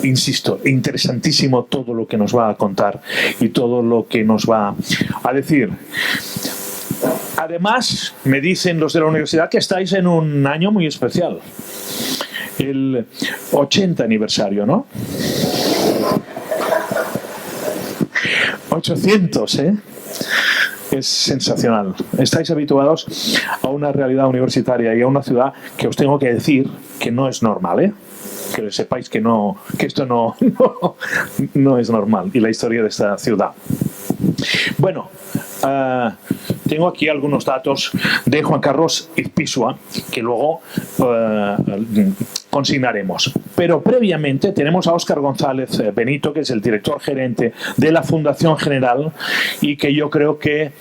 insisto, interesantísimo todo lo que nos va a contar y todo lo que nos va a decir. Además, me dicen los de la universidad que estáis en un año muy especial. El 80 aniversario, ¿no? 800, ¿eh? Es sensacional. Estáis habituados a una realidad universitaria y a una ciudad que os tengo que decir que no es normal, ¿eh? Que sepáis que esto no es normal, y la historia de esta ciudad. Bueno, tengo aquí algunos datos de Juan Carlos Izpisua que luego consignaremos. Pero previamente tenemos a Óscar González Benito, que es el director gerente de la Fundación General, y que yo creo que,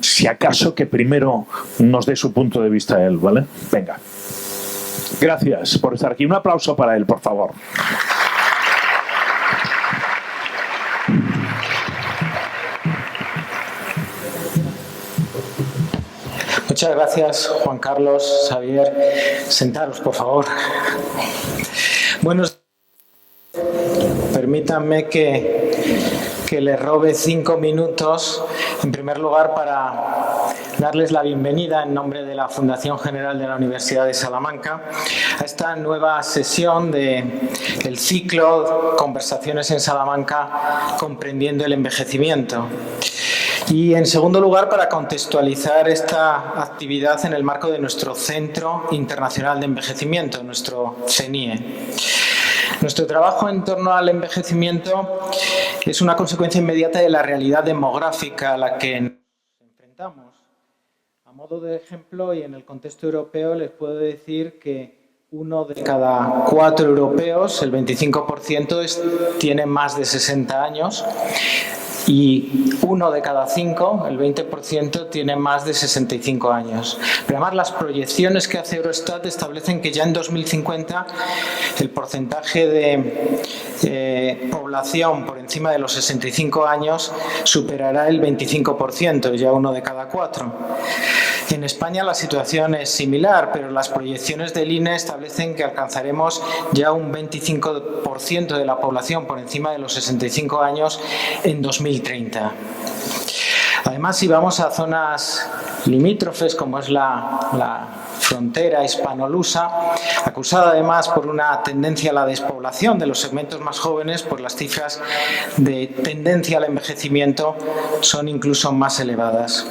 si acaso, que primero nos dé su punto de vista él, ¿vale? Venga. Gracias por estar aquí. Un aplauso para él, por favor. Muchas gracias, Juan Carlos, Xavier. Sentaros, por favor. Bueno, permítanme que les robe 5 minutos, en primer lugar, para darles la bienvenida en nombre de la Fundación General de la Universidad de Salamanca a esta nueva sesión del ciclo Conversaciones en Salamanca, comprendiendo el envejecimiento. Y, en segundo lugar, para contextualizar esta actividad en el marco de nuestro Centro Internacional de Envejecimiento, nuestro CENIE. Nuestro trabajo en torno al envejecimiento es una consecuencia inmediata de la realidad demográfica a la que nos enfrentamos. A modo de ejemplo, y en el contexto europeo, les puedo decir que 1 de cada 4 europeos, el 25%, tiene más de 60 años. Y 1 de cada 5, el 20%, tiene más de 65 años. Pero además, las proyecciones que hace Eurostat establecen que ya en 2050 el porcentaje de población por encima de los 65 años superará el 25%, ya 1 de cada 4. En España la situación es similar, pero las proyecciones del INE establecen que alcanzaremos ya un 25% de la población por encima de los 65 años en 2030. Además, si vamos a zonas limítrofes, como es la frontera hispano-lusa, acusada además por una tendencia a la despoblación de los segmentos más jóvenes, pues las cifras de tendencia al envejecimiento son incluso más elevadas.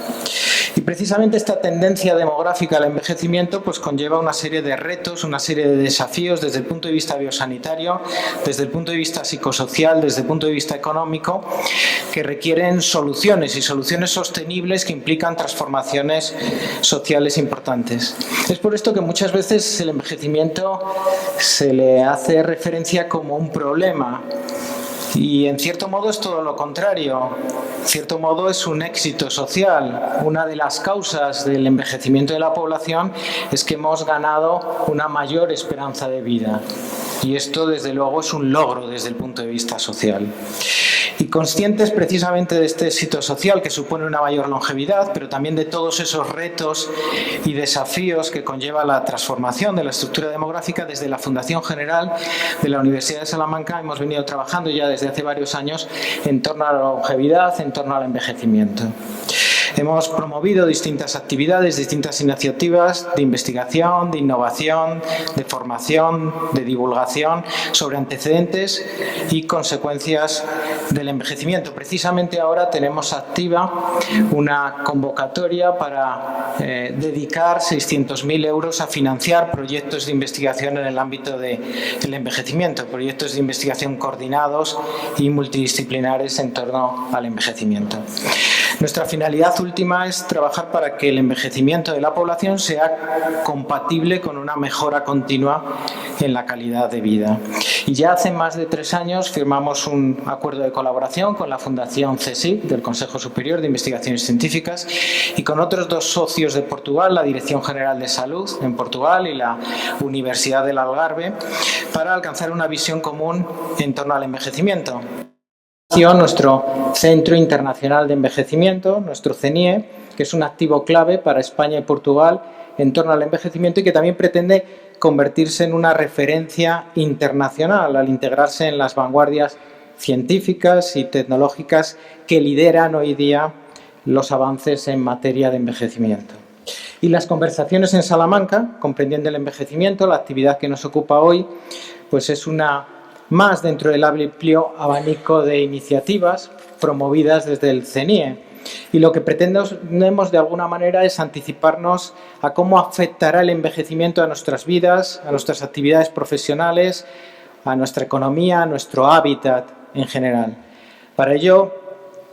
Y precisamente esta tendencia demográfica al envejecimiento pues conlleva una serie de retos, una serie de desafíos desde el punto de vista biosanitario, desde el punto de vista psicosocial, desde el punto de vista económico, que requieren soluciones y soluciones sostenibles que implican transformaciones sociales importantes. Es por esto que muchas veces el envejecimiento se le hace referencia como un problema. Y en cierto modo es todo lo contrario. En cierto modo es un éxito social. Una de las causas del envejecimiento de la población es que hemos ganado una mayor esperanza de vida. Y esto, desde luego, es un logro desde el punto de vista social. Y conscientes precisamente de este éxito social que supone una mayor longevidad, pero también de todos esos retos y desafíos que conlleva la transformación de la estructura demográfica, desde la Fundación General de la Universidad de Salamanca hemos venido trabajando ya desde hace varios años en torno a la longevidad, en torno al envejecimiento. Hemos promovido distintas actividades, distintas iniciativas de investigación, de innovación, de formación, de divulgación sobre antecedentes y consecuencias del envejecimiento. Precisamente ahora tenemos activa una convocatoria para dedicar 600.000 euros a financiar proyectos de investigación en el ámbito del envejecimiento, proyectos de investigación coordinados y multidisciplinares en torno al envejecimiento. Nuestra finalidad última es trabajar para que el envejecimiento de la población sea compatible con una mejora continua en la calidad de vida. Y ya hace más de 3 años firmamos un acuerdo de colaboración con la Fundación CSIC, del Consejo Superior de Investigaciones Científicas, y con otros 2 socios de Portugal, la Dirección General de Salud en Portugal y la Universidad del Algarve, para alcanzar una visión común en torno al envejecimiento. nació nuestro Centro Internacional de Envejecimiento, nuestro CENIE, que es un activo clave para España y Portugal en torno al envejecimiento y que también pretende convertirse en una referencia internacional al integrarse en las vanguardias científicas y tecnológicas que lideran hoy día los avances en materia de envejecimiento. Y las conversaciones en Salamanca, comprendiendo el envejecimiento, la actividad que nos ocupa hoy, pues es una más dentro del amplio abanico de iniciativas promovidas desde el CENIE. Y lo que pretendemos de alguna manera es anticiparnos a cómo afectará el envejecimiento a nuestras vidas, a nuestras actividades profesionales, a nuestra economía, a nuestro hábitat en general. Para ello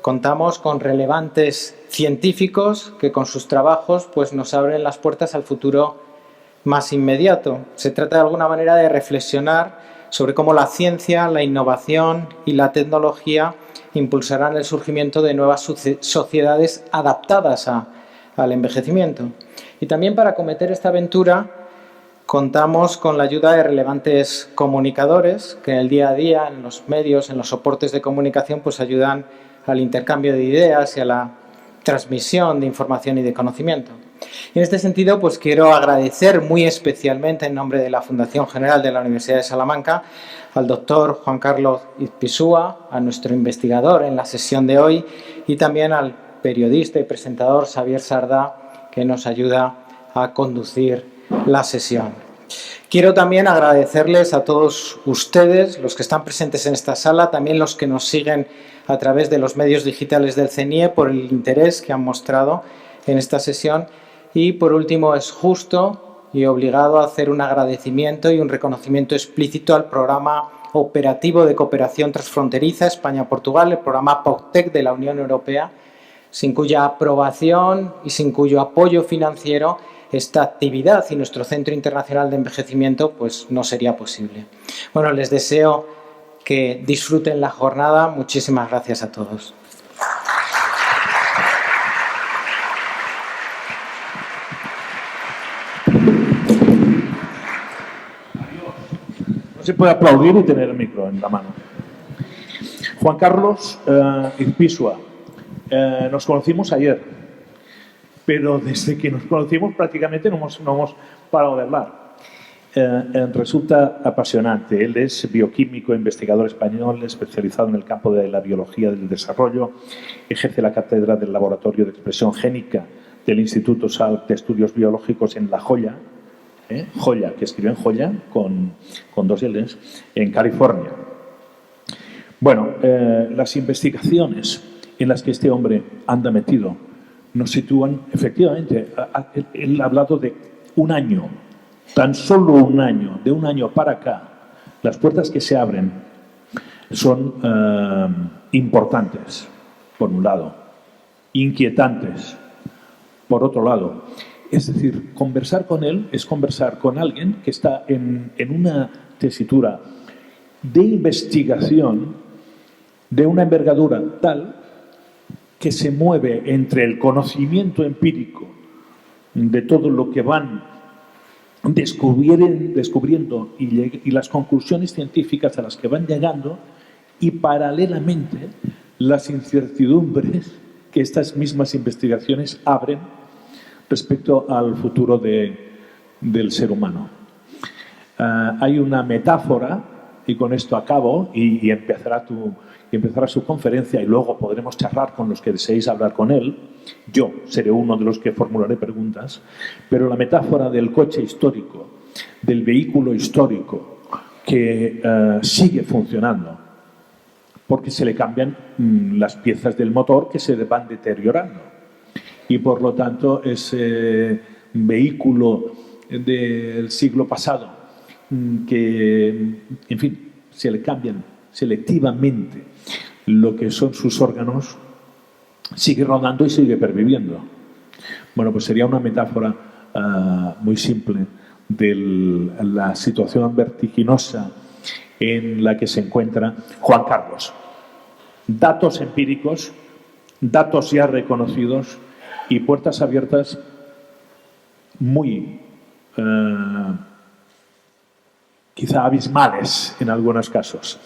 contamos con relevantes científicos que con sus trabajos pues, nos abren las puertas al futuro más inmediato. Se trata de alguna manera de reflexionar sobre cómo la ciencia, la innovación y la tecnología impulsarán el surgimiento de nuevas sociedades adaptadas al envejecimiento. Y también para acometer esta aventura contamos con la ayuda de relevantes comunicadores que en el día a día, en los medios, en los soportes de comunicación, pues ayudan al intercambio de ideas y a la transmisión de información y de conocimiento. Y en este sentido, pues quiero agradecer muy especialmente en nombre de la Fundación General de la Universidad de Salamanca al doctor Juan Carlos Izpisua, a nuestro investigador en la sesión de hoy y también al periodista y presentador Xavier Sardá, que nos ayuda a conducir la sesión. Quiero también agradecerles a todos ustedes, los que están presentes en esta sala, también los que nos siguen a través de los medios digitales del CENIE por el interés que han mostrado en esta sesión. Y por último, es justo y obligado a hacer un agradecimiento y un reconocimiento explícito al programa operativo de cooperación transfronteriza España-Portugal, el programa POCTEC de la Unión Europea, sin cuya aprobación y sin cuyo apoyo financiero esta actividad y nuestro Centro Internacional de Envejecimiento pues no sería posible. Bueno, les deseo que disfruten la jornada. Muchísimas gracias a todos. No se puede aplaudir y tener el micro en la mano. Juan Carlos Izpisua, nos conocimos ayer, pero desde que nos conocimos prácticamente no hemos parado de hablar. Resulta apasionante. Él es bioquímico, investigador español, especializado en el campo de la biología del desarrollo, ejerce la cátedra del Laboratorio de Expresión Génica del Instituto Salk de Estudios Biológicos en La Joya, Joya, que escribió en Joya con dos L's, en California. Bueno, las investigaciones en las que este hombre anda metido nos sitúan, efectivamente, él ha hablado de un año, tan solo un año, de un año para acá, las puertas que se abren son importantes, por un lado, inquietantes, por otro lado. Es decir, conversar con él es conversar con alguien que está en una tesitura de investigación de una envergadura tal que se mueve entre el conocimiento empírico de todo lo que van descubriendo y las conclusiones científicas a las que van llegando y paralelamente las incertidumbres que estas mismas investigaciones abren respecto al futuro del ser humano. Hay una metáfora, y con esto acabo, y empezará su conferencia y luego podremos charlar con los que deseéis hablar con él. Yo seré uno de los que formularé preguntas, pero la metáfora del coche histórico, del vehículo histórico que sigue funcionando porque se le cambian las piezas del motor que se van deteriorando y por lo tanto ese vehículo del siglo pasado que, en fin, se le cambian selectivamente lo que son sus órganos, sigue rodando y sigue perviviendo. Bueno, pues sería una metáfora muy simple de la situación vertiginosa en la que se encuentra Juan Carlos. Datos empíricos, datos ya reconocidos y puertas abiertas muy quizá abismales en algunos casos.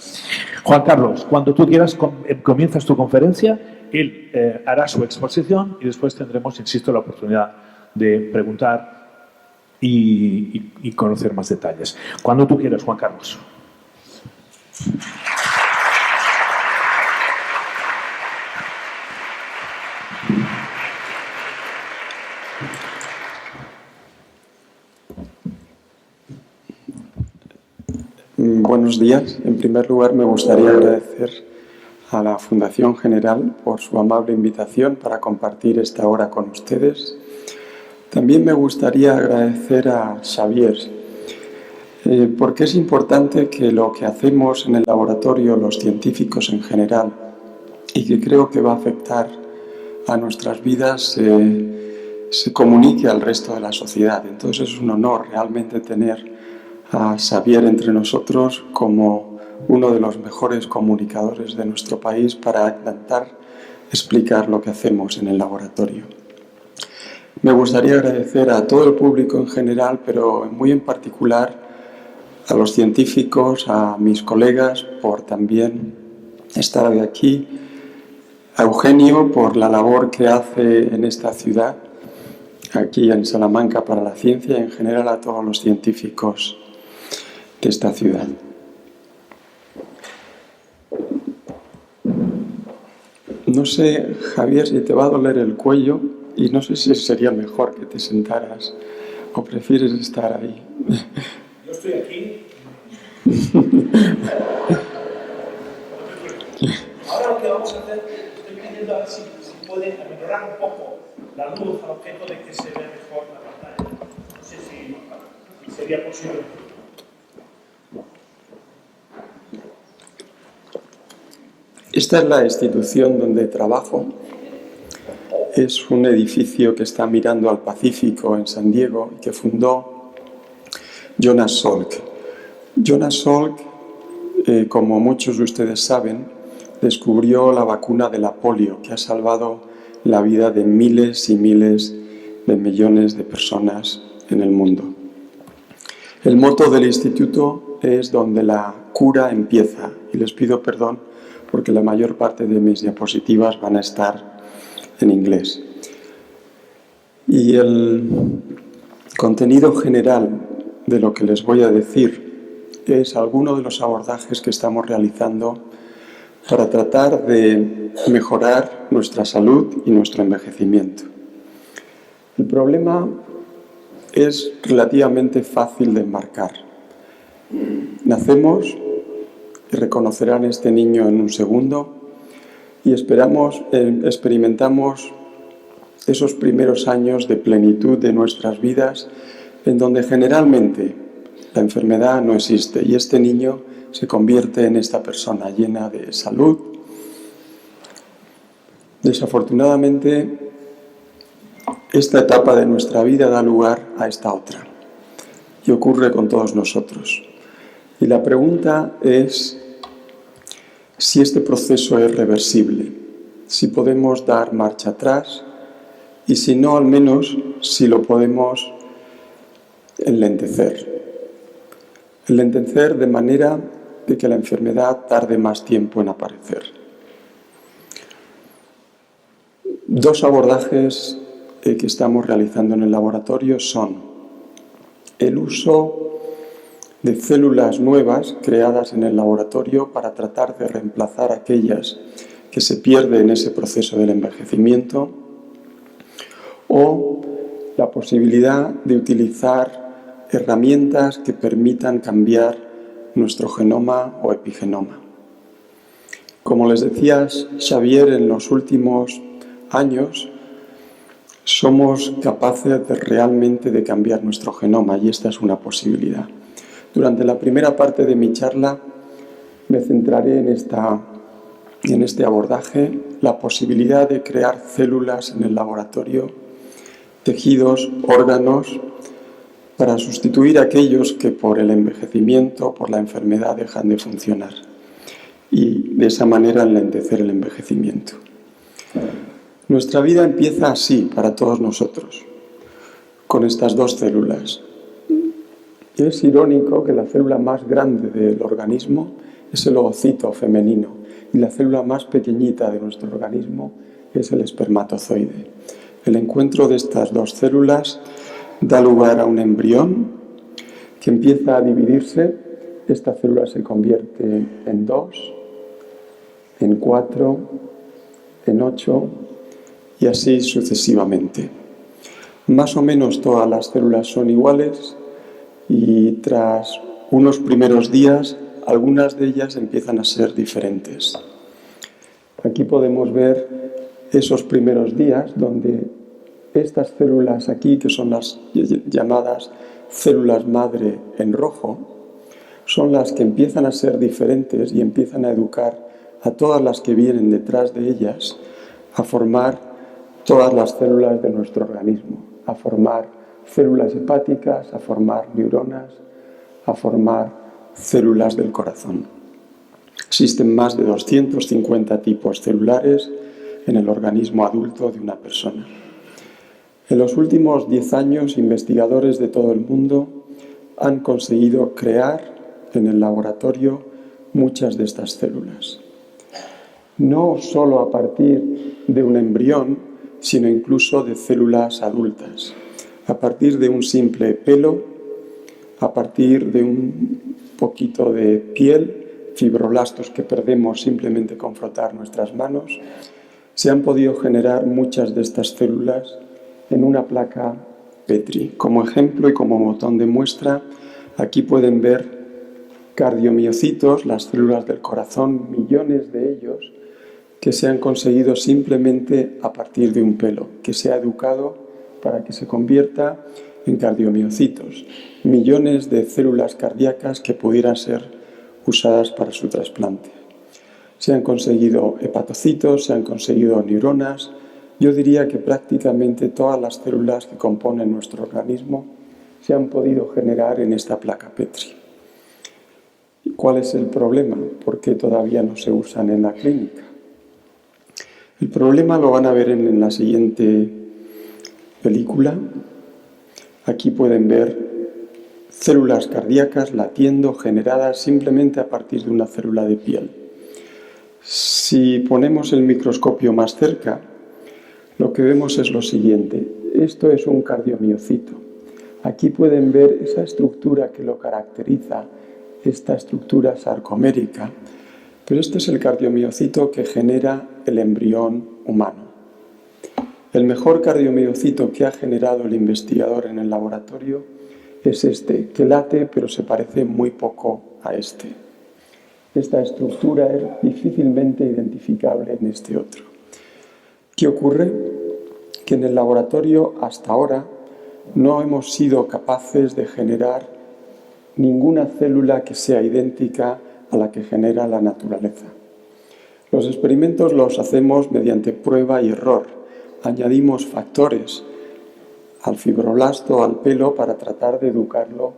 Juan Carlos, cuando tú quieras comienzas tu conferencia, él hará su exposición y después tendremos, insisto, la oportunidad de preguntar y conocer más detalles. Cuando tú quieras, Juan Carlos. Buenos días. En primer lugar, me gustaría agradecer a la Fundación General por su amable invitación para compartir esta hora con ustedes. También me gustaría agradecer a Xavier, porque es importante que lo que hacemos en el laboratorio, los científicos en general, y que creo que va a afectar a nuestras vidas, se comunique al resto de la sociedad. Entonces es un honor realmente tener a Xavier entre nosotros como uno de los mejores comunicadores de nuestro país para intentar explicar lo que hacemos en el laboratorio. Me gustaría agradecer a todo el público en general, pero muy en particular a los científicos, a mis colegas por también estar hoy aquí, a Eugenio por la labor que hace en esta ciudad, aquí en Salamanca para la ciencia, y en general a todos los científicos de esta ciudad. No sé, Javier, si te va a doler el cuello y no sé si sería mejor que te sentaras o prefieres estar ahí. Yo estoy aquí. Ahora lo que vamos a hacer, estoy pidiendo a ver si puede aminorar un poco la luz al objeto de que se vea mejor la pantalla. No sé si sería posible. Esta es la institución donde trabajo. Es un edificio que está mirando al Pacífico en San Diego y que fundó Jonas Salk. Jonas Salk, como muchos de ustedes saben, descubrió la vacuna de la polio que ha salvado la vida de miles y miles de millones de personas en el mundo. El moto del instituto es donde la cura empieza, y les pido perdón porque la mayor parte de mis diapositivas van a estar en inglés. Y el contenido general de lo que les voy a decir es alguno de los abordajes que estamos realizando para tratar de mejorar nuestra salud y nuestro envejecimiento. El problema es relativamente fácil de enmarcar. Nacemos y reconocerán este niño en un segundo y experimentamos esos primeros años de plenitud de nuestras vidas en donde generalmente la enfermedad no existe y este niño se convierte en esta persona llena de salud. Desafortunadamente, esta etapa de nuestra vida da lugar a esta otra y ocurre con todos nosotros. Y la pregunta es si este proceso es reversible, si podemos dar marcha atrás y si no, al menos si lo podemos enlentecer. Enlentecer de manera de que la enfermedad tarde más tiempo en aparecer. Dos abordajes que estamos realizando en el laboratorio son el uso de células nuevas creadas en el laboratorio para tratar de reemplazar aquellas que se pierden en ese proceso del envejecimiento, o la posibilidad de utilizar herramientas que permitan cambiar nuestro genoma o epigenoma. Como les decía Xavier, en los últimos años somos capaces realmente de cambiar nuestro genoma y esta es una posibilidad. Durante la primera parte de mi charla me centraré en este abordaje, la posibilidad de crear células en el laboratorio, tejidos, órganos, para sustituir aquellos que por el envejecimiento, por la enfermedad, dejan de funcionar y de esa manera enlentecer el envejecimiento. Nuestra vida empieza así para todos nosotros, con estas dos células. que es irónico que la célula más grande del organismo es el ovocito femenino y la célula más pequeñita de nuestro organismo es el espermatozoide. El encuentro de estas dos células da lugar a un embrión que empieza a dividirse. Esta célula se convierte en 2, en 4, en 8 y así sucesivamente. Más o menos todas las células son iguales y tras unos primeros días algunas de ellas empiezan a ser diferentes. Aquí podemos ver esos primeros días donde estas células aquí, que son las llamadas células madre en rojo, son las que empiezan a ser diferentes y empiezan a educar a todas las que vienen detrás de ellas a formar todas las células de nuestro organismo, a formar células hepáticas, a formar neuronas, a formar células del corazón. Existen más de 250 tipos celulares en el organismo adulto de una persona. En los últimos 10 años, investigadores de todo el mundo han conseguido crear en el laboratorio muchas de estas células. No solo a partir de un embrión, sino incluso de células adultas, a partir de un simple pelo, a partir de un poquito de piel, fibroblastos que perdemos simplemente con frotar nuestras manos. Se han podido generar muchas de estas células en una placa Petri. Como ejemplo y como botón de muestra, aquí pueden ver cardiomiocitos, las células del corazón, millones de ellos, que se han conseguido simplemente a partir de un pelo, que se ha educado para que se convierta en cardiomiocitos. Millones de células cardíacas que pudieran ser usadas para su trasplante. Se han conseguido hepatocitos, se han conseguido neuronas. Yo diría que prácticamente todas las células que componen nuestro organismo se han podido generar en esta placa Petri. ¿Cuál es el problema? ¿Por qué todavía no se usan en la clínica? El problema lo van a ver en la siguiente película. Aquí pueden ver células cardíacas latiendo, generadas simplemente a partir de una célula de piel. Si ponemos el microscopio más cerca, lo que vemos es lo siguiente. Esto es un cardiomiocito. Aquí pueden ver esa estructura que lo caracteriza, esta estructura sarcomérica. Pero este es el cardiomiocito que genera el embrión humano. El mejor cardiomiocito que ha generado el investigador en el laboratorio es este, que late pero se parece muy poco a este. Esta estructura es difícilmente identificable en este otro. ¿Qué ocurre? Que en el laboratorio hasta ahora no hemos sido capaces de generar ninguna célula que sea idéntica a la que genera la naturaleza. Los experimentos los hacemos mediante prueba y error. Añadimos factores al fibroblasto, al pelo, para tratar de educarlo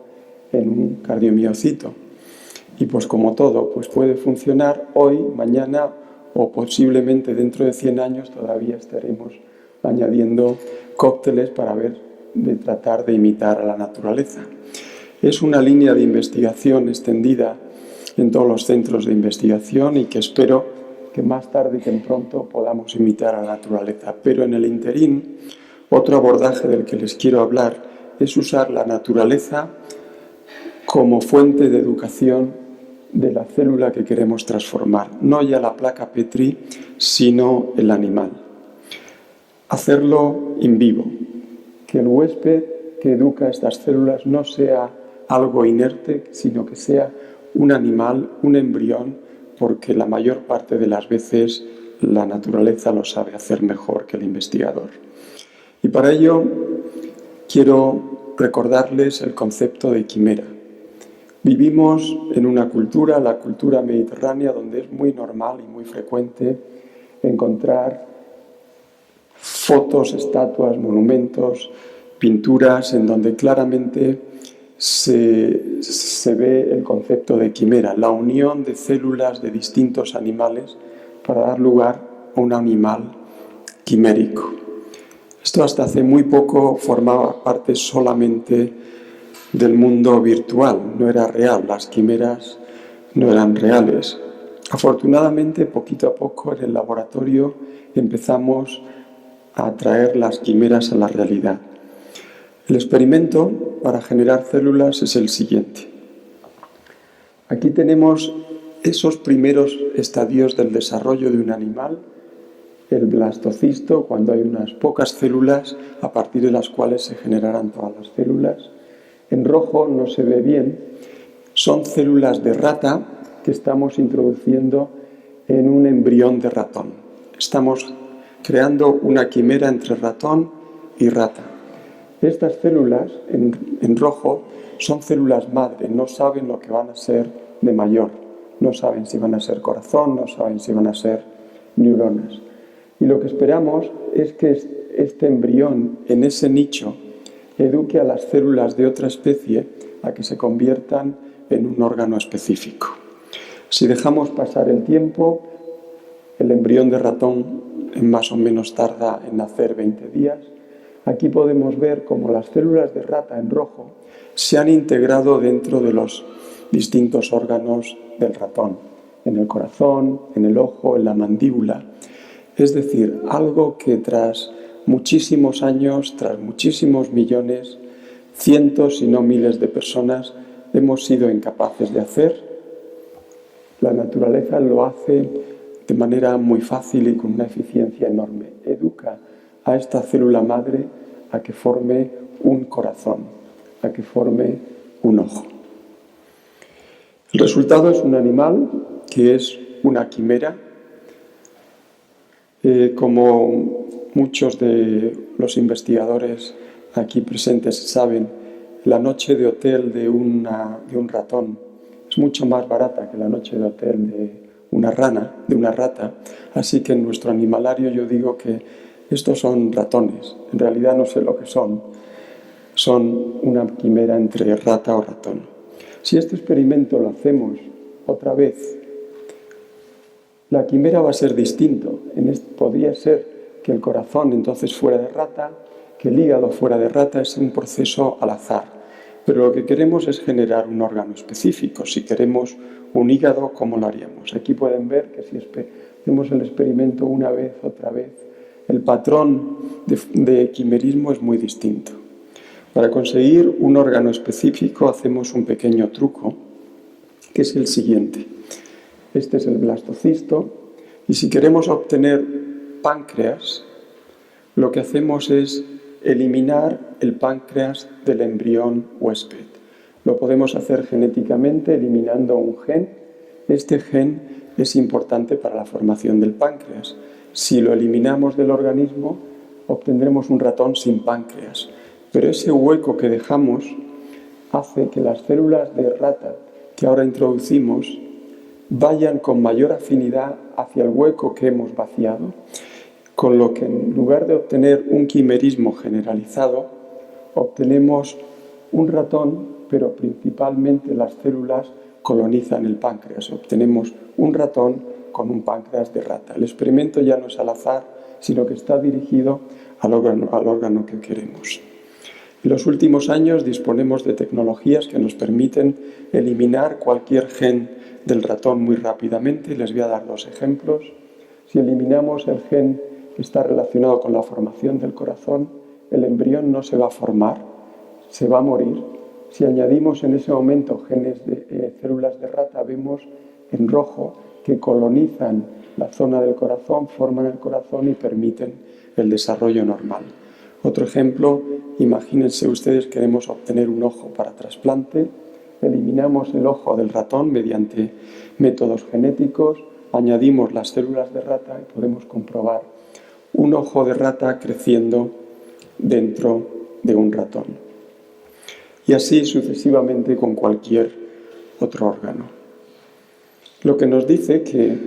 en un cardiomiocito. Y pues como todo, pues puede funcionar hoy, mañana o posiblemente dentro de 100 años todavía estaremos añadiendo cócteles para tratar de imitar a la naturaleza. Es una línea de investigación extendida en todos los centros de investigación y que espero que más tarde que pronto podamos imitar a la naturaleza. Pero en el interín, otro abordaje del que les quiero hablar es usar la naturaleza como fuente de educación de la célula que queremos transformar. No ya la placa Petri, sino el animal. Hacerlo in vivo. Que el huésped que educa estas células no sea algo inerte, sino que sea un animal, un embrión, porque la mayor parte de las veces la naturaleza lo sabe hacer mejor que el investigador. Y para ello quiero recordarles el concepto de quimera. Vivimos en una cultura, la cultura mediterránea, donde es muy normal y muy frecuente encontrar fotos, estatuas, monumentos, pinturas, en donde claramente se ve el concepto de quimera, la unión de células de distintos animales para dar lugar a un animal quimérico. Esto hasta hace muy poco formaba parte solamente del mundo virtual, no era real, las quimeras no eran reales. Afortunadamente, poquito a poco en el laboratorio empezamos a traer las quimeras a la realidad. El experimento para generar células es el siguiente. Aquí tenemos esos primeros estadios del desarrollo de un animal, el blastocisto, cuando hay unas pocas células a partir de las cuales se generarán todas las células. En rojo no se ve bien, son células de rata que estamos introduciendo en un embrión de ratón. Estamos creando una quimera entre ratón y rata. Estas células, en rojo, son células madre, no saben lo que van a ser de mayor. No saben si van a ser corazón, no saben si van a ser neuronas. Y lo que esperamos es que este embrión en ese nicho eduque a las células de otra especie a que se conviertan en un órgano específico. Si dejamos pasar el tiempo, el embrión de ratón más o menos tarda en nacer 20 días. Aquí podemos ver cómo las células de rata en rojo se han integrado dentro de los distintos órganos del ratón, en el corazón, en el ojo, en la mandíbula. Es decir, algo que tras muchísimos años, tras muchísimos millones, cientos y no miles de personas hemos sido incapaces de hacer. La naturaleza lo hace de manera muy fácil y con una eficiencia enorme. Educa a esta célula madre a que forme un corazón, a que forme un ojo. El resultado es un animal que es una quimera. Como muchos de los investigadores aquí presentes saben, la noche de hotel de un ratón es mucho más barata que la noche de hotel de una rata, así que en nuestro animalario yo digo que estos son ratones, en realidad no sé lo que son una quimera entre rata o ratón. Si este experimento lo hacemos otra vez, la quimera va a ser distinto. Podría ser que el corazón entonces fuera de rata, que el hígado fuera de rata, es un proceso al azar. Pero lo que queremos es generar un órgano específico. Si queremos un hígado, ¿cómo lo haríamos? Aquí pueden ver que si hacemos el experimento una vez, otra vez, el patrón de quimerismo es muy distinto. Para conseguir un órgano específico hacemos un pequeño truco, que es el siguiente. Este es el blastocisto, y si queremos obtener páncreas, lo que hacemos es eliminar el páncreas del embrión huésped. Lo podemos hacer genéticamente eliminando un gen. Este gen es importante para la formación del páncreas. Si lo eliminamos del organismo, obtendremos un ratón sin páncreas. Pero ese hueco que dejamos hace que las células de rata que ahora introducimos vayan con mayor afinidad hacia el hueco que hemos vaciado, con lo que en lugar de obtener un quimerismo generalizado, obtenemos un ratón, pero principalmente las células colonizan el páncreas. Obtenemos un ratón con un páncreas de rata. El experimento ya no es al azar, sino que está dirigido al órgano que queremos. En los últimos años disponemos de tecnologías que nos permiten eliminar cualquier gen del ratón muy rápidamente. Les voy a dar dos ejemplos. Si eliminamos el gen que está relacionado con la formación del corazón, el embrión no se va a formar, se va a morir. Si añadimos en ese momento genes de células de rata, vemos en rojo que colonizan la zona del corazón, forman el corazón y permiten el desarrollo normal. Otro ejemplo, imagínense ustedes, queremos obtener un ojo para trasplante, eliminamos el ojo del ratón mediante métodos genéticos, añadimos las células de rata y podemos comprobar un ojo de rata creciendo dentro de un ratón. Y así sucesivamente con cualquier otro órgano. Lo que nos dice que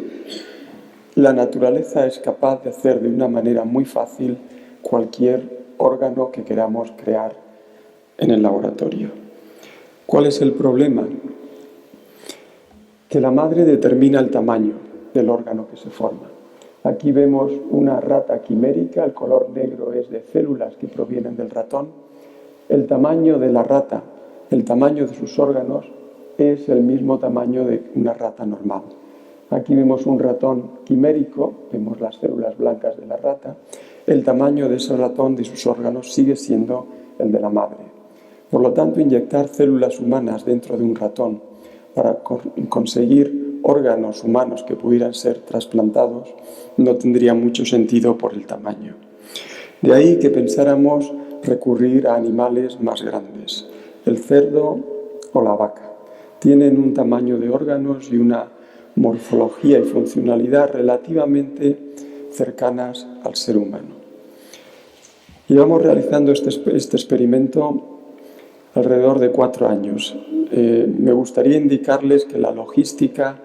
la naturaleza es capaz de hacer de una manera muy fácil cualquier órgano que queramos crear en el laboratorio. ¿Cuál es el problema? Que la madre determina el tamaño del órgano que se forma. Aquí vemos una rata quimérica, el color negro es de células que provienen del ratón. El tamaño de la rata el tamaño de sus órganos es el mismo tamaño de una rata normal. Aquí vemos un ratón quimérico, vemos las células blancas de la rata. El tamaño de ese ratón, de sus órganos, sigue siendo el de la madre. Por lo tanto, inyectar células humanas dentro de un ratón para conseguir órganos humanos que pudieran ser trasplantados no tendría mucho sentido por el tamaño. De ahí que pensáramos recurrir a animales más grandes. El cerdo o la vaca tienen un tamaño de órganos y una morfología y funcionalidad relativamente cercanas al ser humano. Llevamos realizando este experimento alrededor de 4 años. Me gustaría indicarles que la logística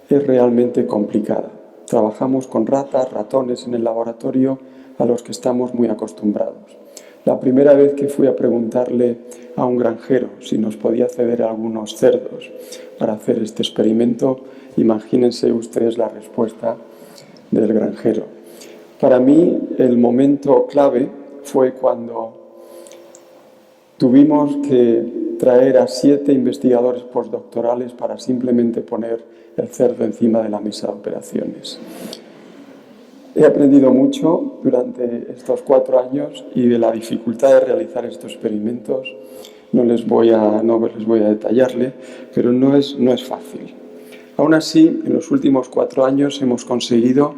es realmente complicada. Trabajamos con ratas, ratones en el laboratorio a los que estamos muy acostumbrados. La primera vez que fui a preguntarle a un granjero si nos podía ceder algunos cerdos para hacer este experimento, imagínense ustedes la respuesta del granjero. Para mí, el momento clave fue cuando tuvimos que traer a 7 investigadores postdoctorales para simplemente poner el cerdo encima de la mesa de operaciones. He aprendido mucho durante estos 4 años y de la dificultad de realizar estos experimentos no les voy a detallarle, pero no es fácil. Aún así, en los últimos 4 años hemos conseguido,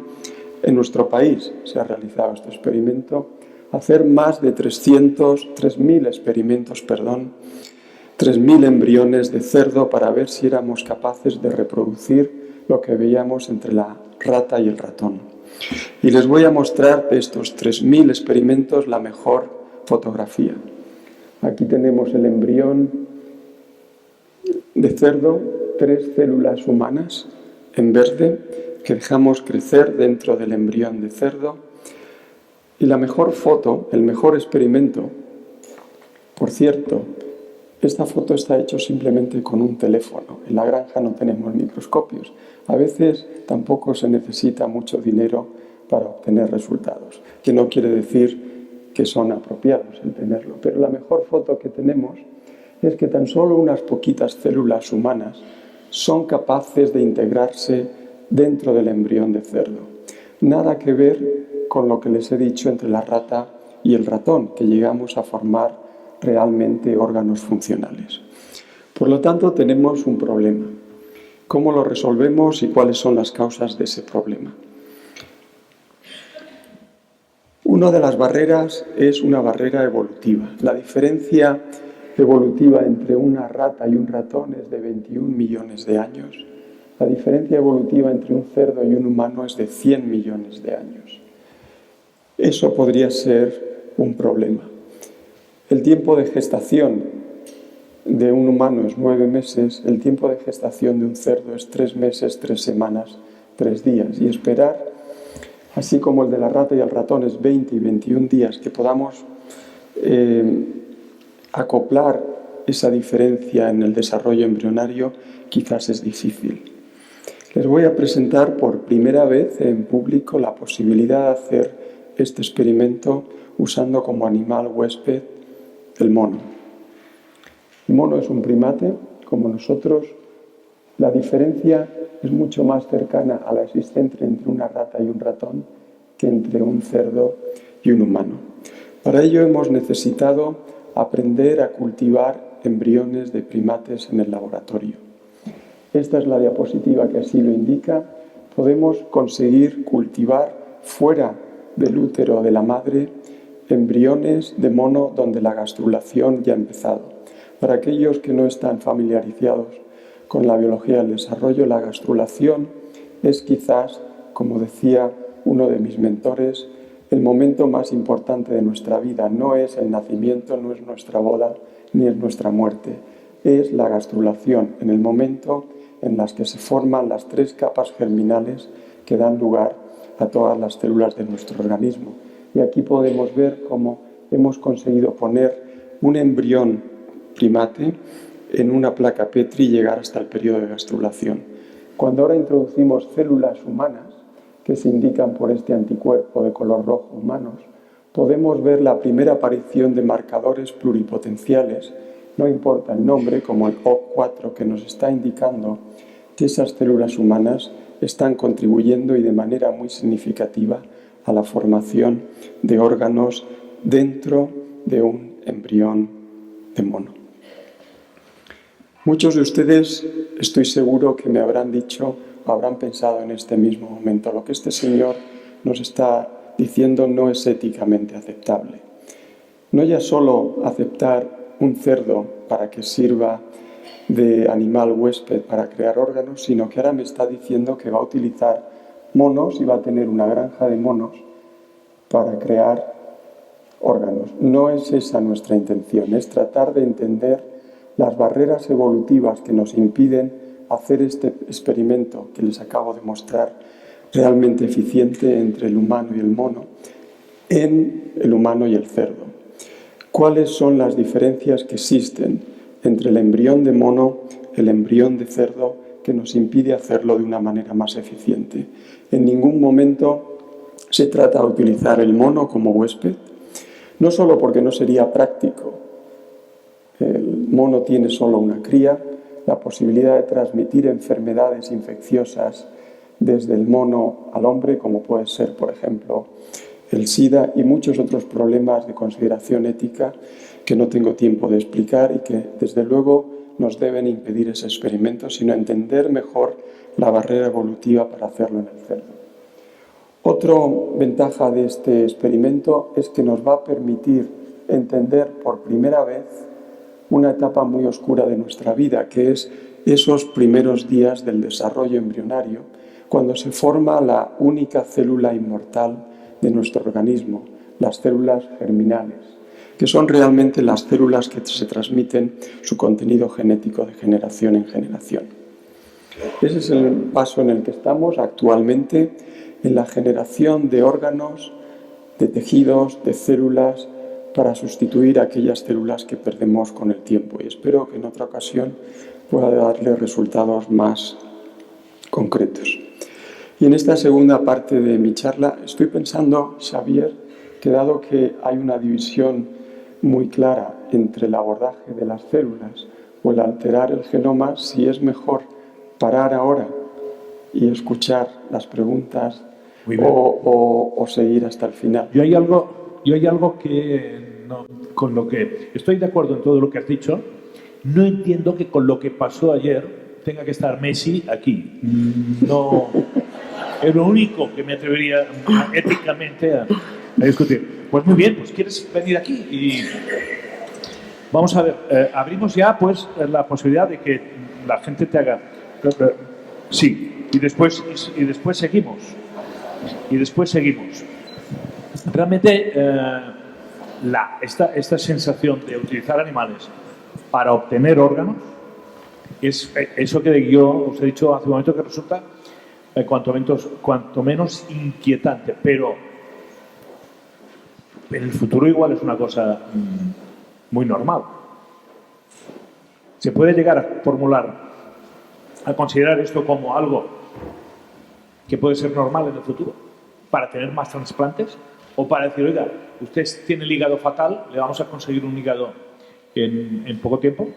en nuestro país se ha realizado este experimento, hacer más de 3.000 experimentos, 3.000 embriones de cerdo para ver si éramos capaces de reproducir lo que veíamos entre la rata y el ratón. Y les voy a mostrar de estos 3.000 experimentos la mejor fotografía. Aquí tenemos el embrión de cerdo, 3 células humanas en verde que dejamos crecer dentro del embrión de cerdo. Y la mejor foto, el mejor experimento, por cierto, esta foto está hecha simplemente con un teléfono. En la granja no tenemos microscopios. A veces tampoco se necesita mucho dinero para obtener resultados, que no quiere decir que son apropiados el tenerlo. Pero la mejor foto que tenemos es que tan solo unas poquitas células humanas son capaces de integrarse dentro del embrión de cerdo. Nada que ver con lo que les he dicho entre la rata y el ratón, que llegamos a formar realmente órganos funcionales. Por lo tanto, tenemos un problema. ¿Cómo lo resolvemos y cuáles son las causas de ese problema? Una de las barreras es una barrera evolutiva. La diferencia evolutiva entre una rata y un ratón es de 21 millones de años. La diferencia evolutiva entre un cerdo y un humano es de 100 millones de años. Eso podría ser un problema. El tiempo de gestación de un humano es 9 meses, el tiempo de gestación de un cerdo es 3 meses, 3 semanas, 3 días. Y esperar, así como el de la rata y el ratón es 20 y 21 días, que podamos acoplar esa diferencia en el desarrollo embrionario, quizás es difícil. Les voy a presentar por primera vez en público la posibilidad de hacer este experimento usando como animal huésped el mono. El mono es un primate, como nosotros. La diferencia es mucho más cercana a la existente entre una rata y un ratón que entre un cerdo y un humano. Para ello hemos necesitado aprender a cultivar embriones de primates en el laboratorio. Esta es la diapositiva que así lo indica. Podemos conseguir cultivar fuera del útero de la madre embriones de mono donde la gastrulación ya ha empezado. Para aquellos que no están familiarizados con la biología del desarrollo, la gastrulación es quizás, como decía uno de mis mentores, el momento más importante de nuestra vida. No es el nacimiento, no es nuestra boda, ni es nuestra muerte. Es la gastrulación, en el momento en las que se forman las 3 capas germinales que dan lugar a todas las células de nuestro organismo. Y aquí podemos ver cómo hemos conseguido poner un embrión primate en una placa Petri y llegar hasta el periodo de gastrulación. Cuando ahora introducimos células humanas, que se indican por este anticuerpo de color rojo humanos, podemos ver la primera aparición de marcadores pluripotenciales no importa el nombre, como el OP4, que nos está indicando que esas células humanas están contribuyendo y de manera muy significativa a la formación de órganos dentro de un embrión de mono. Muchos de ustedes, estoy seguro que me habrán dicho o habrán pensado en este mismo momento: lo que este señor nos está diciendo no es éticamente aceptable. No ya solo aceptar un cerdo para que sirva de animal huésped para crear órganos, sino que ahora me está diciendo que va a utilizar monos y va a tener una granja de monos para crear órganos. No es esa nuestra intención, es tratar de entender las barreras evolutivas que nos impiden hacer este experimento que les acabo de mostrar realmente eficiente entre el humano y el mono, en el humano y el cerdo. ¿Cuáles son las diferencias que existen entre el embrión de mono y el embrión de cerdo que nos impide hacerlo de una manera más eficiente? En ningún momento se trata de utilizar el mono como huésped, no solo porque no sería práctico. El mono tiene solo una cría, la posibilidad de transmitir enfermedades infecciosas desde el mono al hombre, como puede ser, por ejemplo, el SIDA y muchos otros problemas de consideración ética que no tengo tiempo de explicar y que, desde luego, nos deben impedir ese experimento, sino entender mejor la barrera evolutiva para hacerlo en el cerdo. Otra ventaja de este experimento es que nos va a permitir entender por primera vez una etapa muy oscura de nuestra vida, que es esos primeros días del desarrollo embrionario, cuando se forma la única célula inmortal de nuestro organismo, las células germinales, que son realmente las células que se transmiten su contenido genético de generación en generación. Ese es el paso en el que estamos actualmente, en la generación de órganos, de tejidos, de células, para sustituir aquellas células que perdemos con el tiempo. Y espero que en otra ocasión pueda darle resultados más concretos. Y en esta segunda parte de mi charla estoy pensando, Xavier, que dado que hay una división muy clara entre el abordaje de las células o el alterar el genoma, si es mejor parar ahora y escuchar las preguntas o seguir hasta el final. Yo hay algo que con lo que estoy de acuerdo en todo lo que has dicho. No entiendo que con lo que pasó ayer tenga que estar Messi aquí. No, es lo único que me atrevería éticamente a discutir. Pues muy bien, pues quieres venir aquí y vamos a ver. Abrimos ya pues la posibilidad de que la gente te haga. Sí, y después seguimos. Realmente esta sensación de utilizar animales para obtener órganos es eso que yo os he dicho hace un momento, que resulta cuanto menos inquietante, pero en el futuro igual es una cosa muy normal. Se puede llegar a considerar esto como algo que puede ser normal en el futuro, para tener más trasplantes, o para decir, oiga, usted tiene el hígado fatal, le vamos a conseguir un hígado en poco tiempo.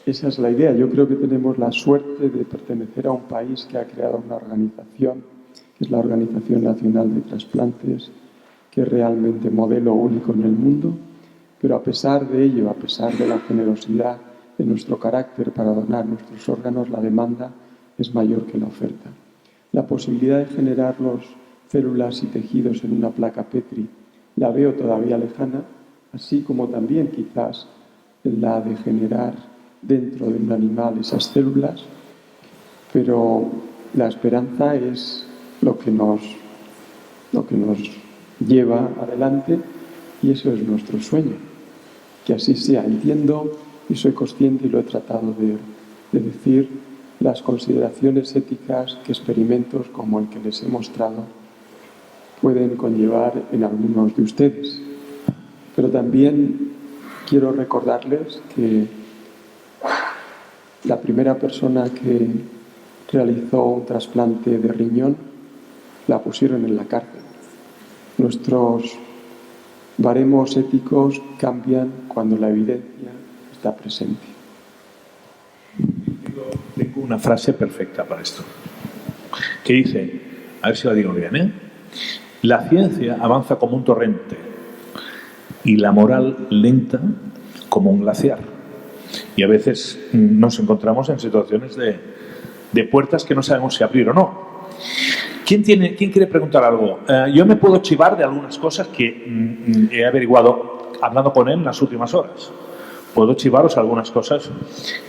Esa es la idea. Yo creo que tenemos la suerte de pertenecer a un país que ha creado una organización, que es la Organización Nacional de Trasplantes, que es realmente modelo único en el mundo, pero a pesar de ello, a pesar de la generosidad de nuestro carácter para donar nuestros órganos, la demanda es mayor que la oferta. La posibilidad de generar células y tejidos en una placa Petri la veo todavía lejana, así como también quizás la de generar dentro de un animal esas células, pero la esperanza es lo que nos lleva adelante, y eso es nuestro sueño, que así sea. Entiendo y soy consciente, y lo he tratado de decir, las consideraciones éticas que experimentos como el que les he mostrado pueden conllevar en algunos de ustedes. Pero también quiero recordarles que la primera persona que realizó un trasplante de riñón la pusieron en la cárcel. Nuestros Baremos éticos cambian cuando la evidencia está presente. Tengo una frase perfecta para esto, que dice, a ver si la digo bien, ¿eh? La ciencia avanza como un torrente y la moral lenta como un glaciar. Y a veces nos encontramos en situaciones de puertas que no sabemos si abrir o no. ¿Quién quiere preguntar algo? Yo me puedo chivar de algunas cosas que he averiguado hablando con él en las últimas horas. Puedo chivaros algunas cosas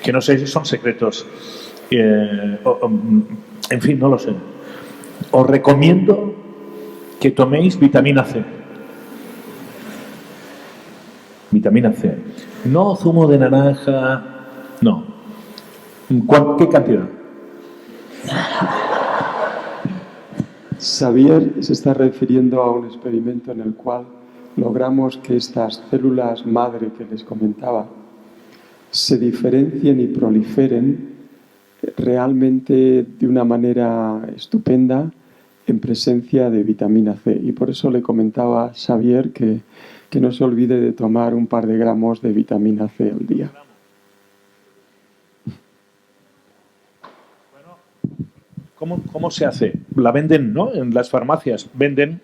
que no sé si son secretos. En fin, no lo sé. Os recomiendo que toméis vitamina C. Vitamina C. No zumo de naranja, no. ¿Qué cantidad? Xavier se está refiriendo a un experimento en el cual logramos que estas células madre que les comentaba se diferencien y proliferen realmente de una manera estupenda en presencia de vitamina C. Y por eso le comentaba a Xavier que no se olvide de tomar un par de gramos de vitamina C al día. ¿Cómo se hace? La venden, ¿no? En las farmacias venden.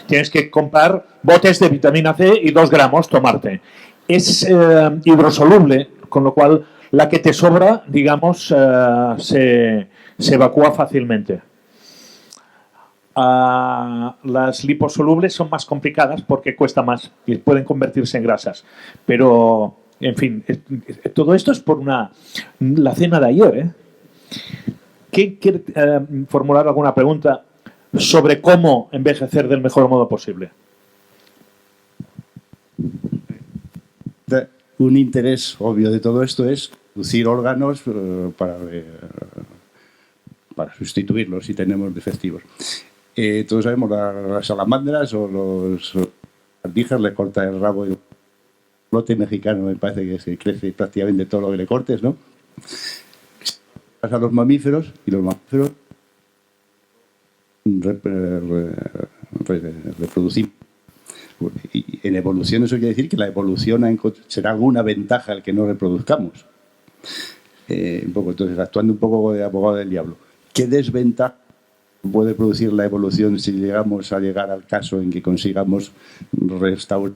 Tienes que comprar botes de vitamina C y 2 gramos tomarte. Es hidrosoluble, con lo cual la que te sobra, digamos, se evacúa fácilmente. Las liposolubles son más complicadas porque cuesta más y pueden convertirse en grasas. Pero, en fin, todo esto es por la cena de ayer, ¿eh? ¿Quiere formular alguna pregunta sobre cómo envejecer del mejor modo posible? Un interés obvio de todo esto es producir órganos para sustituirlos si tenemos defectivos. Todos sabemos las salamandras o los ardillas le corta el rabo. El lote mexicano me parece que se crece prácticamente todo lo que le cortes, ¿no? Pasa a los mamíferos y los mamíferos reproducimos. Y en evolución eso quiere decir que la evolución será alguna ventaja el que no reproduzcamos. Entonces, actuando un poco de abogado del diablo, ¿qué desventaja puede producir la evolución si llegamos a llegar al caso en que consigamos restaurar,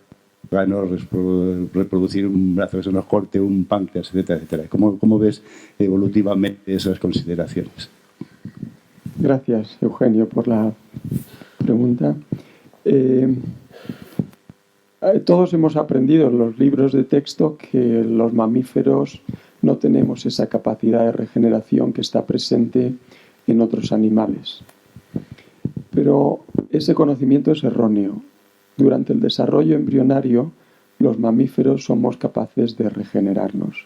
reproducir un brazo que se nos corte, un páncreas, etcétera, etcétera? ¿Cómo ves evolutivamente esas consideraciones? Gracias, Eugenio, por la pregunta. Todos hemos aprendido en los libros de texto que los mamíferos no tenemos esa capacidad de regeneración que está presente en otros animales. Pero ese conocimiento es erróneo. Durante el desarrollo embrionario, los mamíferos somos capaces de regenerarnos.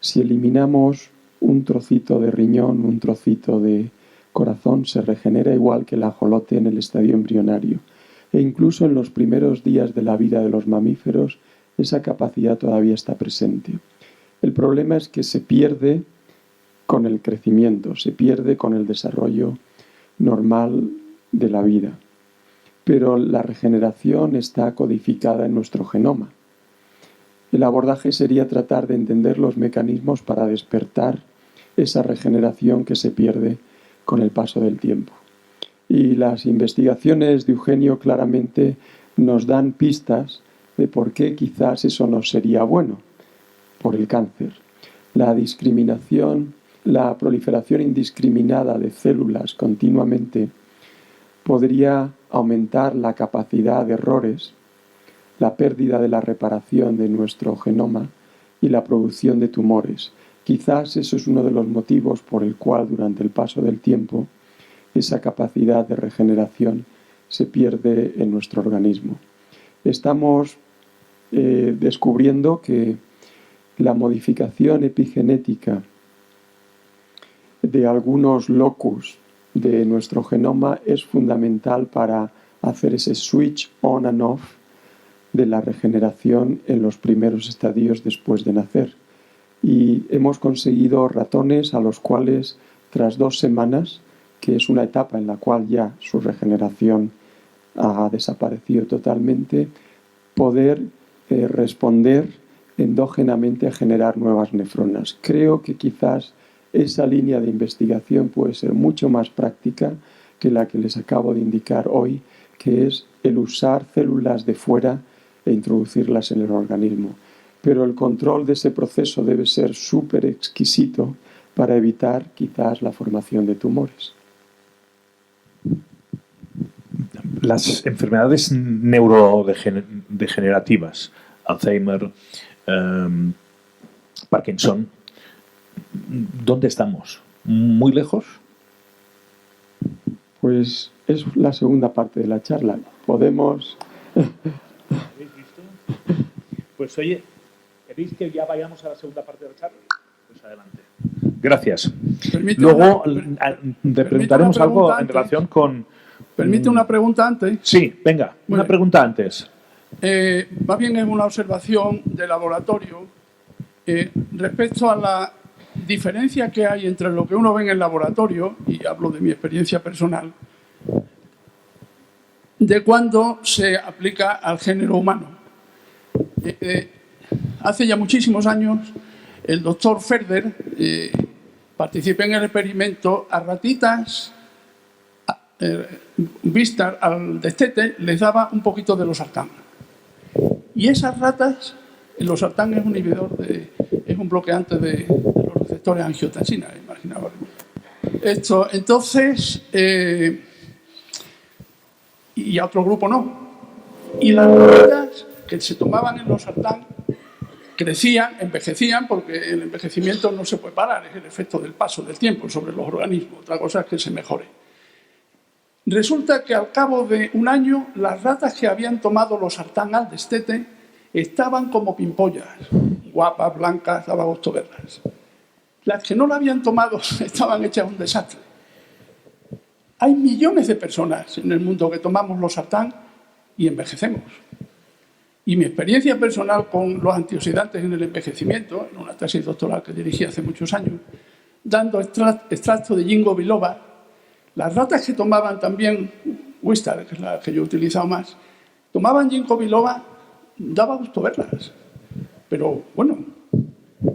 Si eliminamos un trocito de riñón, un trocito de corazón, se regenera igual que el ajolote en el estadio embrionario. E incluso en los primeros días de la vida de los mamíferos, esa capacidad todavía está presente. El problema es que se pierde con el crecimiento, se pierde con el desarrollo normal de la vida. Pero la regeneración está codificada en nuestro genoma. El abordaje sería tratar de entender los mecanismos para despertar esa regeneración que se pierde con el paso del tiempo. Y las investigaciones de Eugenio claramente nos dan pistas de por qué quizás eso no sería bueno por el cáncer. La discriminación, la proliferación indiscriminada de células continuamente podría aumentar la capacidad de errores, la pérdida de la reparación de nuestro genoma y la producción de tumores. Quizás eso es uno de los motivos por el cual durante el paso del tiempo esa capacidad de regeneración se pierde en nuestro organismo. Estamos descubriendo que la modificación epigenética de algunos locus de nuestro genoma es fundamental para hacer ese switch on and off de la regeneración en los primeros estadios después de nacer. Y hemos conseguido ratones a los cuales, tras 2 semanas, que es una etapa en la cual ya su regeneración ha desaparecido totalmente, poder responder endógenamente a generar nuevas nefronas. Creo que quizás esa línea de investigación puede ser mucho más práctica que la que les acabo de indicar hoy, que es el usar células de fuera e introducirlas en el organismo. Pero el control de ese proceso debe ser súper exquisito para evitar quizás la formación de tumores. Las enfermedades neurodegenerativas, Alzheimer, Parkinson, ¿dónde estamos? ¿Muy lejos? Pues es la segunda parte de la charla. Podemos... ¿Habéis visto? Pues oye, ¿queréis que ya vayamos a la segunda parte de la charla? Pues adelante. Gracias. Luego te preguntaremos algo en relación con... ¿Permite una pregunta antes? Sí, venga, una pregunta antes. Más bien es una observación de laboratorio respecto a la diferencia que hay entre lo que uno ve en el laboratorio, y hablo de mi experiencia personal, de cuando se aplica al género humano. Hace ya muchísimos años, el doctor Ferder participó en el experimento a ratitas vistas al destete, les daba un poquito de losartán. Y esas ratas, el losartán es un inhibidor, es un bloqueante de los receptores angiotensina, imaginaba. Entonces, y a otro grupo no. Y las ratitas que se tomaban el losartán crecían, envejecían, porque el envejecimiento no se puede parar, es el efecto del paso del tiempo sobre los organismos. Otra cosa es que se mejore. Resulta que al cabo de un año, las ratas que habían tomado losartán al destete estaban como pimpollas, guapas, blancas, daba gusto verlas. Las que no lo habían tomado estaban hechas un desastre. Hay millones de personas en el mundo que tomamos losartán y envejecemos. Y mi experiencia personal con los antioxidantes en el envejecimiento, en una tesis doctoral que dirigí hace muchos años, dando extracto de ginkgo biloba, las ratas que tomaban también Wistar, que es la que yo he utilizado más, tomaban ginkgo biloba, daba gusto verlas. Pero bueno,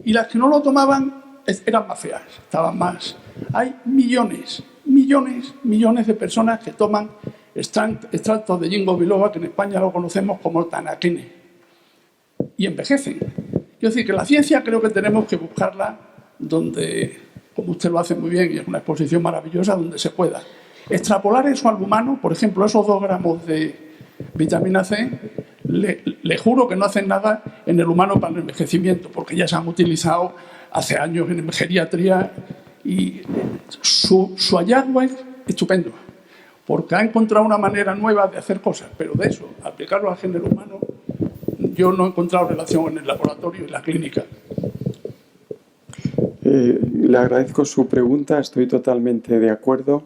y las que no lo tomaban eran más feas, estaban más. Hay millones de personas que toman extractos de ginkgo biloba, que en España lo conocemos como tanaquine, y envejecen. Quiero decir que la ciencia creo que tenemos que buscarla donde, como usted lo hace muy bien, y es una exposición maravillosa, donde se pueda. Extrapolar eso al humano, por ejemplo, esos 2 gramos de vitamina C, le juro que no hacen nada en el humano para el envejecimiento, porque ya se han utilizado hace años en geriatría, y su hallazgo es estupendo, porque ha encontrado una manera nueva de hacer cosas, pero de eso, aplicarlo al género humano, yo no he encontrado relación en el laboratorio y la clínica. Le agradezco su pregunta, estoy totalmente de acuerdo.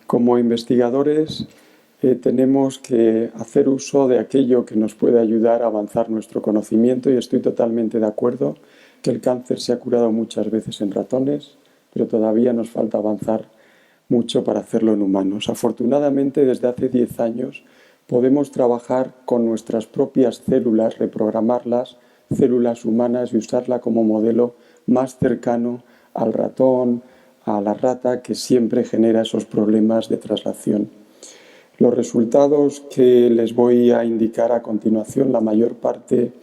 Como investigadores tenemos que hacer uso de aquello que nos puede ayudar a avanzar nuestro conocimiento, y estoy totalmente de acuerdo que el cáncer se ha curado muchas veces en ratones, pero todavía nos falta avanzar mucho para hacerlo en humanos. Afortunadamente, desde hace 10 años podemos trabajar con nuestras propias células, reprogramarlas, células humanas, y usarla como modelo más cercano al ratón, a la rata, que siempre genera esos problemas de traslación. Los resultados que les voy a indicar a continuación, la mayor parte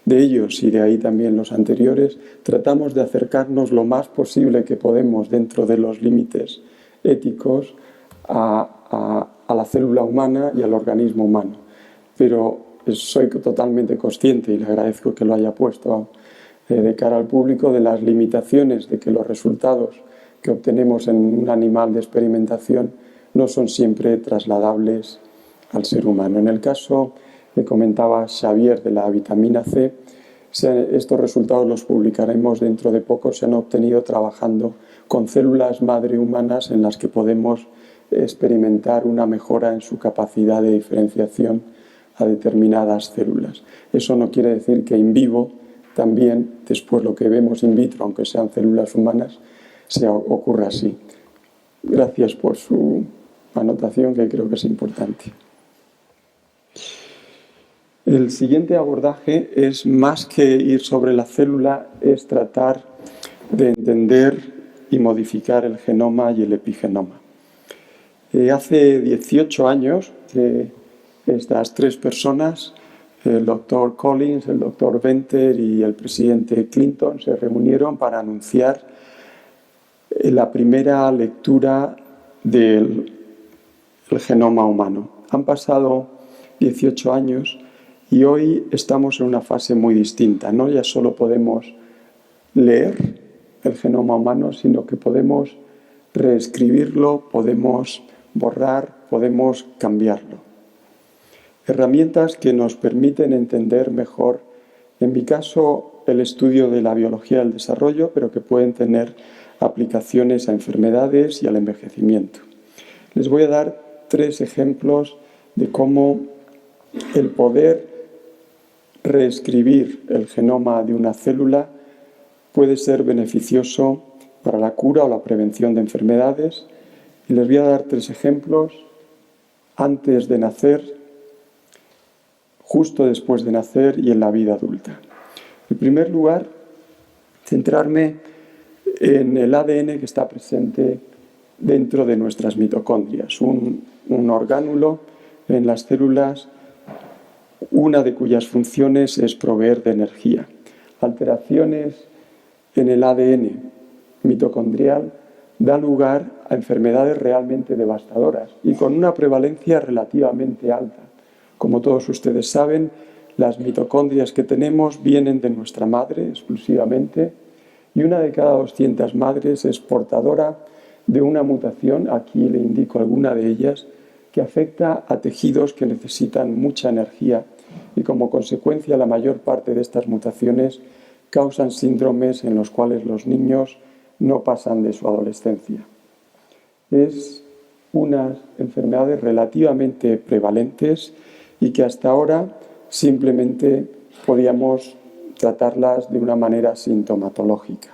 de ellos, y de ahí también los anteriores, tratamos de acercarnos lo más posible que podemos dentro de los límites éticos a la célula humana y al organismo humano. Pero soy totalmente consciente, y le agradezco que lo haya puesto de cara al público, de las limitaciones de que los resultados que obtenemos en un animal de experimentación no son siempre trasladables al ser humano. En el caso que comentaba Xavier de la vitamina C, estos resultados los publicaremos dentro de poco. Se han obtenido trabajando con células madre humanas en las que podemos experimentar una mejora en su capacidad de diferenciación a determinadas células. Eso no quiere decir que in vivo también, después lo que vemos in vitro, aunque sean células humanas, ocurra así. Gracias por su anotación, que creo que es importante. El siguiente abordaje es más que ir sobre la célula, es tratar de entender y modificar el genoma y el epigenoma. Hace 18 años que estas tres personas, el doctor Collins, el doctor Venter y el presidente Clinton, se reunieron para anunciar la primera lectura del genoma humano. Han pasado 18 años y hoy estamos en una fase muy distinta. No ya solo podemos leer el genoma humano, sino que podemos reescribirlo, podemos borrar, podemos cambiarlo. Herramientas que nos permiten entender mejor, en mi caso, el estudio de la biología del desarrollo, pero que pueden tener aplicaciones a enfermedades y al envejecimiento. Les voy a dar 3 ejemplos de cómo el poder reescribir el genoma de una célula puede ser beneficioso para la cura o la prevención de enfermedades. Y les voy a dar 3 ejemplos antes de nacer, justo después de nacer y en la vida adulta. En primer lugar, centrarme en el ADN que está presente dentro de nuestras mitocondrias, un orgánulo en las células, una de cuyas funciones es proveer de energía. Alteraciones en el ADN mitocondrial da lugar a enfermedades realmente devastadoras y con una prevalencia relativamente alta. Como todos ustedes saben, las mitocondrias que tenemos vienen de nuestra madre exclusivamente y una de cada 200 madres es portadora de una mutación, aquí le indico alguna de ellas, que afecta a tejidos que necesitan mucha energía y como consecuencia la mayor parte de estas mutaciones causan síndromes en los cuales los niños no pasan de su adolescencia. Es unas enfermedades relativamente prevalentes y que hasta ahora simplemente podíamos tratarlas de una manera sintomatológica.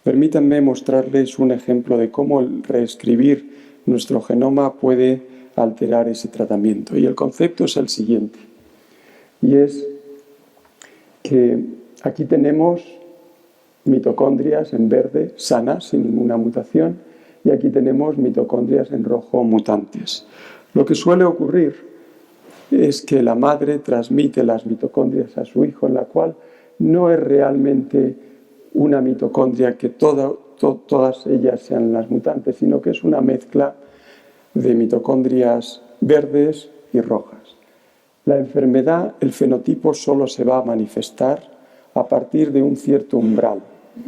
Permítanme mostrarles un ejemplo de cómo el reescribir nuestro genoma puede alterar ese tratamiento. Y el concepto es el siguiente, y es que aquí tenemos mitocondrias en verde, sanas, sin ninguna mutación, y aquí tenemos mitocondrias en rojo, mutantes. Lo que suele ocurrir es que la madre transmite las mitocondrias a su hijo, en la cual no es realmente una mitocondria que todas ellas sean las mutantes, sino que es una mezcla de mitocondrias verdes y rojas. La enfermedad, el fenotipo solo se va a manifestar a partir de un cierto umbral,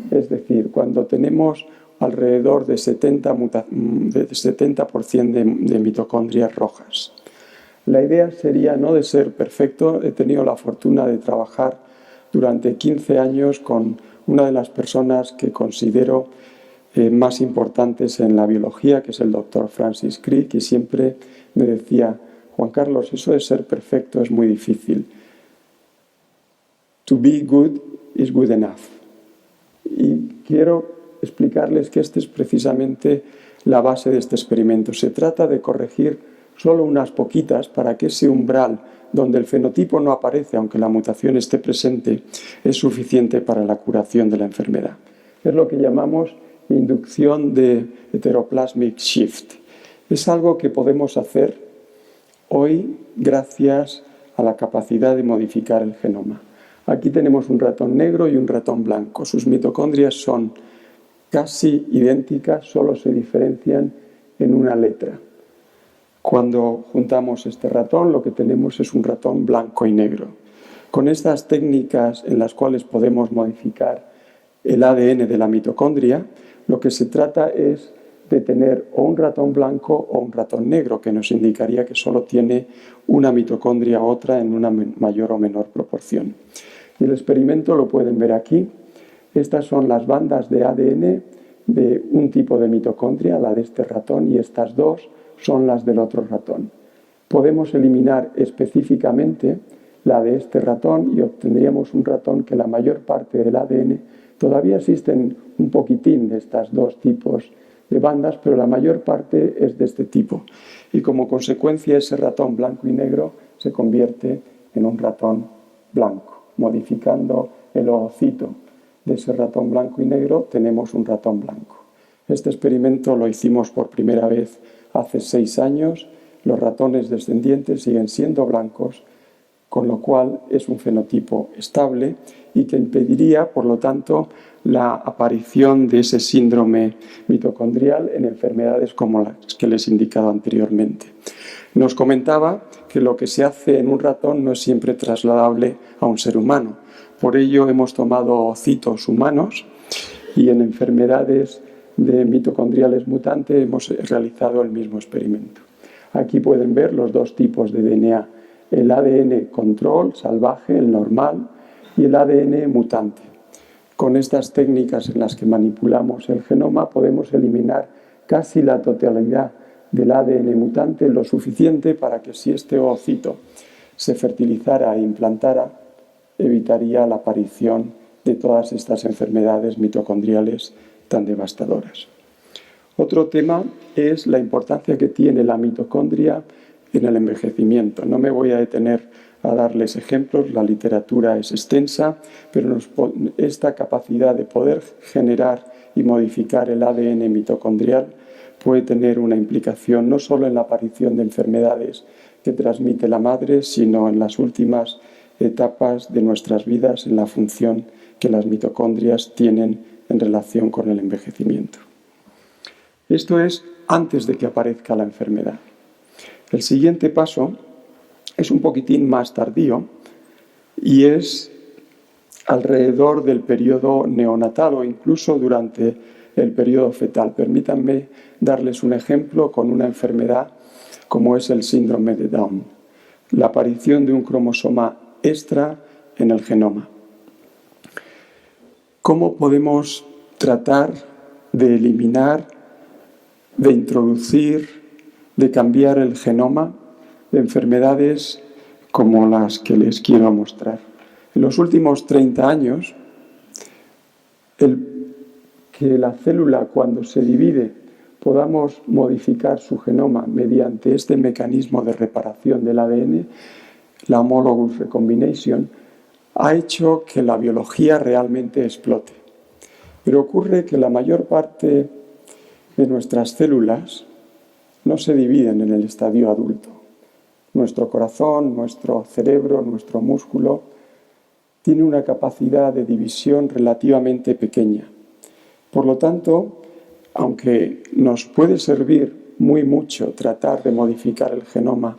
es decir, cuando tenemos alrededor de 70% de mitocondrias rojas. La idea sería no de ser perfecto. He tenido la fortuna de trabajar durante 15 años con una de las personas que considero más importantes en la biología, que es el doctor Francis Crick, y siempre me decía: Juan Carlos, eso de ser perfecto es muy difícil. To be good is good enough. Y quiero explicarles que esta es precisamente la base de este experimento. Se trata de corregir solo unas poquitas para que ese umbral donde el fenotipo no aparece, aunque la mutación esté presente, es suficiente para la curación de la enfermedad. Es lo que llamamos inducción de heteroplasmic shift. Es algo que podemos hacer hoy gracias a la capacidad de modificar el genoma. Aquí tenemos un ratón negro y un ratón blanco. Sus mitocondrias son casi idénticas, solo se diferencian en una letra. Cuando juntamos este ratón, lo que tenemos es un ratón blanco y negro. Con estas técnicas en las cuales podemos modificar el ADN de la mitocondria, lo que se trata es de tener o un ratón blanco o un ratón negro, que nos indicaría que solo tiene una mitocondria u otra en una mayor o menor proporción. Y el experimento lo pueden ver aquí. Estas son las bandas de ADN de un tipo de mitocondria, la de este ratón, y estas dos son las del otro ratón. Podemos eliminar específicamente la de este ratón y obtendríamos un ratón que la mayor parte del ADN, todavía existen un poquitín de estos dos tipos de bandas, pero la mayor parte es de este tipo. Y como consecuencia ese ratón blanco y negro se convierte en un ratón blanco. Modificando el ovocito de ese ratón blanco y negro, tenemos un ratón blanco. Este experimento lo hicimos por primera vez hace 6 años. Los ratones descendientes siguen siendo blancos, con lo cual es un fenotipo estable y que impediría, por lo tanto, la aparición de ese síndrome mitocondrial en enfermedades como las que les he indicado anteriormente. Nos comentaba que lo que se hace en un ratón no es siempre trasladable a un ser humano. Por ello hemos tomado ovocitos humanos y en enfermedades de mitocondriales mutantes hemos realizado el mismo experimento. Aquí pueden ver los dos tipos de DNA, el ADN control, salvaje, el normal, y el ADN mutante. Con estas técnicas en las que manipulamos el genoma podemos eliminar casi la totalidad del ADN mutante, lo suficiente para que si este ovocito se fertilizara e implantara, evitaría la aparición de todas estas enfermedades mitocondriales tan devastadoras. Otro tema es la importancia que tiene la mitocondria en el envejecimiento. No me voy a detener a darles ejemplos, la literatura es extensa, pero esta capacidad de poder generar y modificar el ADN mitocondrial puede tener una implicación no solo en la aparición de enfermedades que transmite la madre, sino en las últimas etapas de nuestras vidas, en la función que las mitocondrias tienen en relación con el envejecimiento. Esto es antes de que aparezca la enfermedad. El siguiente paso es un poquitín más tardío y es alrededor del periodo neonatal o incluso durante el periodo fetal. Permítanme darles un ejemplo con una enfermedad como es el síndrome de Down, la aparición de un cromosoma extra en el genoma. ¿Cómo podemos tratar de eliminar, de introducir, de cambiar el genoma de enfermedades como las que les quiero mostrar? En los últimos 30 años, que la célula cuando se divide podamos modificar su genoma mediante este mecanismo de reparación del ADN, la homologous recombination, ha hecho que la biología realmente explote. Pero ocurre que la mayor parte de nuestras células no se dividen en el estadio adulto. Nuestro corazón, nuestro cerebro, nuestro músculo tiene una capacidad de división relativamente pequeña. Por lo tanto, aunque nos puede servir muy mucho tratar de modificar el genoma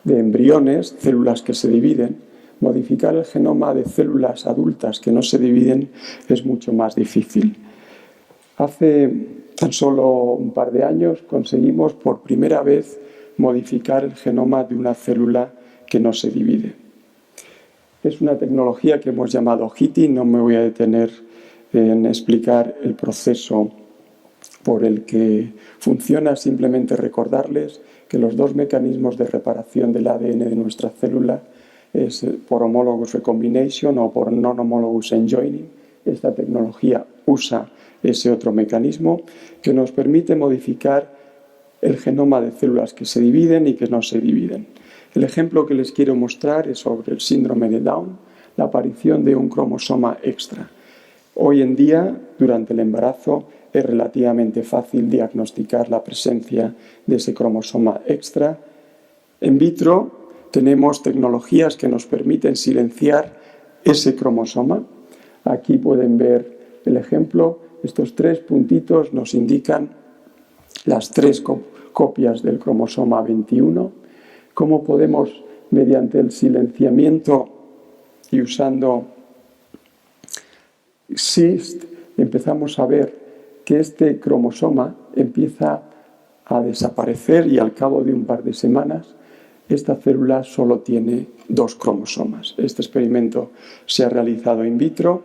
de embriones, células que se dividen, modificar el genoma de células adultas que no se dividen es mucho más difícil. Hace tan solo un par de años conseguimos por primera vez modificar el genoma de una célula que no se divide. Es una tecnología que hemos llamado HITI, no me voy a detener en explicar el proceso por el que funciona, simplemente recordarles que los dos mecanismos de reparación del ADN de nuestra célula es por homologous recombination o por non-homologous enjoining. Esta tecnología usa ese otro mecanismo que nos permite modificar el genoma de células que se dividen y que no se dividen. El ejemplo que les quiero mostrar es sobre el síndrome de Down, la aparición de un cromosoma extra. Hoy en día, durante el embarazo, es relativamente fácil diagnosticar la presencia de ese cromosoma extra. En vitro tenemos tecnologías que nos permiten silenciar ese cromosoma. Aquí pueden ver el ejemplo. Estos 3 puntitos nos indican las 3 copias del cromosoma 21. Cómo podemos, mediante el silenciamiento y usando CIST, empezamos a ver que este cromosoma empieza a desaparecer y al cabo de un par de semanas esta célula solo tiene 2 cromosomas. Este experimento se ha realizado in vitro,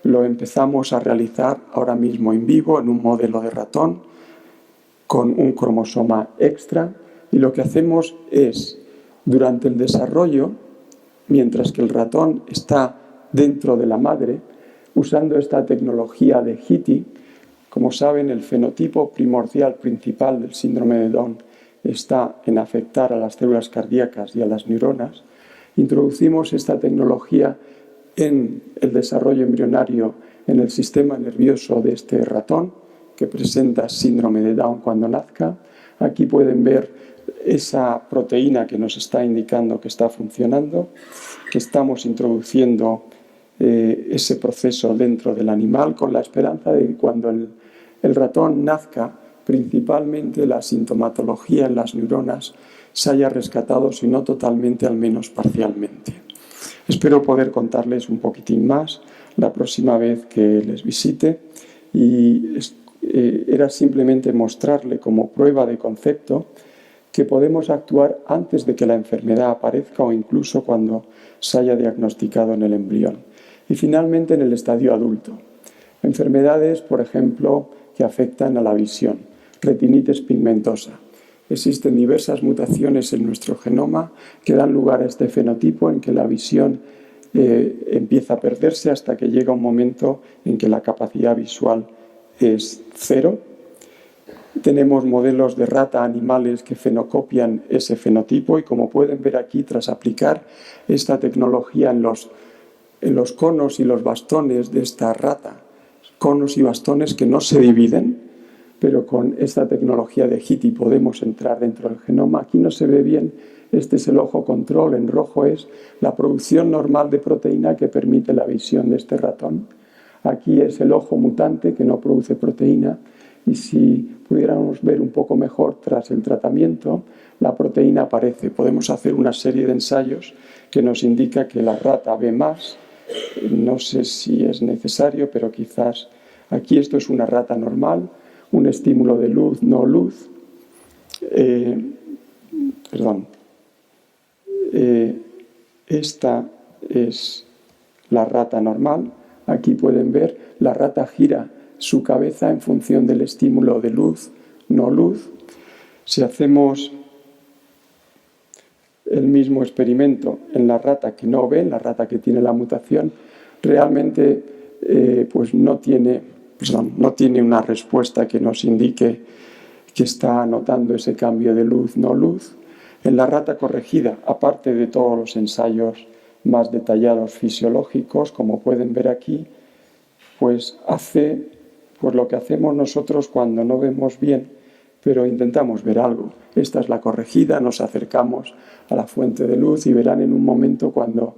lo empezamos a realizar ahora mismo in vivo en un modelo de ratón con un cromosoma extra y lo que hacemos es, durante el desarrollo, mientras que el ratón está dentro de la madre, usando esta tecnología de HITI, como saben, el fenotipo primordial principal del síndrome de Down está en afectar a las células cardíacas y a las neuronas. Introducimos esta tecnología en el desarrollo embrionario en el sistema nervioso de este ratón, que presenta síndrome de Down cuando nazca. Aquí pueden ver esa proteína que nos está indicando que está funcionando, que estamos introduciendo ese proceso dentro del animal con la esperanza de que cuando el ratón nazca, principalmente la sintomatología en las neuronas se haya rescatado, si no totalmente, al menos parcialmente. Espero poder contarles un poquitín más la próxima vez que les visite, y era simplemente mostrarle como prueba de concepto que podemos actuar antes de que la enfermedad aparezca o incluso cuando se haya diagnosticado en el embrión. Y finalmente en el estadio adulto. Enfermedades, por ejemplo, que afectan a la visión. Retinitis pigmentosa. Existen diversas mutaciones en nuestro genoma que dan lugar a este fenotipo en que la visión empieza a perderse hasta que llega un momento en que la capacidad visual es cero. Tenemos modelos de rata animales que fenocopian ese fenotipo y, como pueden ver aquí, tras aplicar esta tecnología en los conos y los bastones de esta rata, conos y bastones que no se dividen, pero con esta tecnología de HITI podemos entrar dentro del genoma. Aquí no se ve bien, este es el ojo control, en rojo es la producción normal de proteína que permite la visión de este ratón. Aquí es el ojo mutante que no produce proteína, y si pudiéramos ver un poco mejor tras el tratamiento, la proteína aparece. Podemos hacer una serie de ensayos que nos indica que la rata ve más. No sé si es necesario, pero quizás aquí esto es una rata normal, un estímulo de luz, no luz. Esta es la rata normal. Aquí pueden ver, la rata gira su cabeza en función del estímulo de luz, no luz. Si hacemos el mismo experimento en la rata que no ve, en la rata que tiene la mutación, realmente pues no tiene una respuesta que nos indique que está notando ese cambio de luz, no luz. En la rata corregida, aparte de todos los ensayos más detallados fisiológicos, como pueden ver aquí, pues hace lo que hacemos nosotros cuando no vemos bien, pero intentamos ver algo. Esta es la corregida, nos acercamos a la fuente de luz y verán en un momento cuando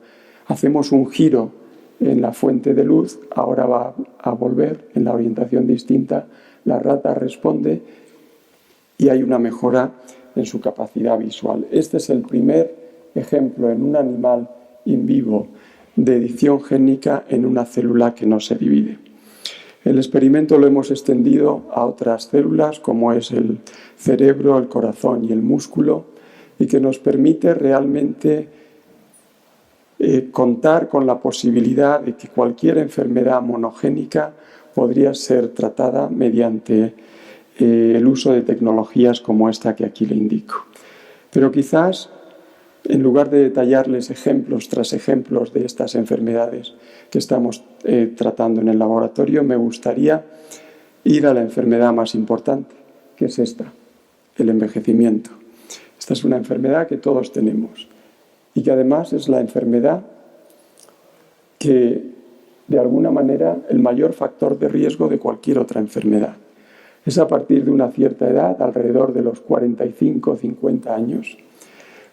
hacemos un giro en la fuente de luz, ahora va a volver en la orientación distinta, la rata responde y hay una mejora en su capacidad visual. Este es el primer ejemplo en un animal in vivo de edición génica en una célula que no se divide. El experimento lo hemos extendido a otras células, como es el cerebro, el corazón y el músculo, y que nos permite realmente contar con la posibilidad de que cualquier enfermedad monogénica podría ser tratada mediante el uso de tecnologías como esta que aquí le indico. Pero quizás, en lugar de detallarles ejemplos tras ejemplos de estas enfermedades que estamos tratando en el laboratorio, me gustaría ir a la enfermedad más importante, que es esta, el envejecimiento. Esta es una enfermedad que todos tenemos y que además es la enfermedad que, de alguna manera, el mayor factor de riesgo de cualquier otra enfermedad. Es a partir de una cierta edad, alrededor de los 45 o 50 años,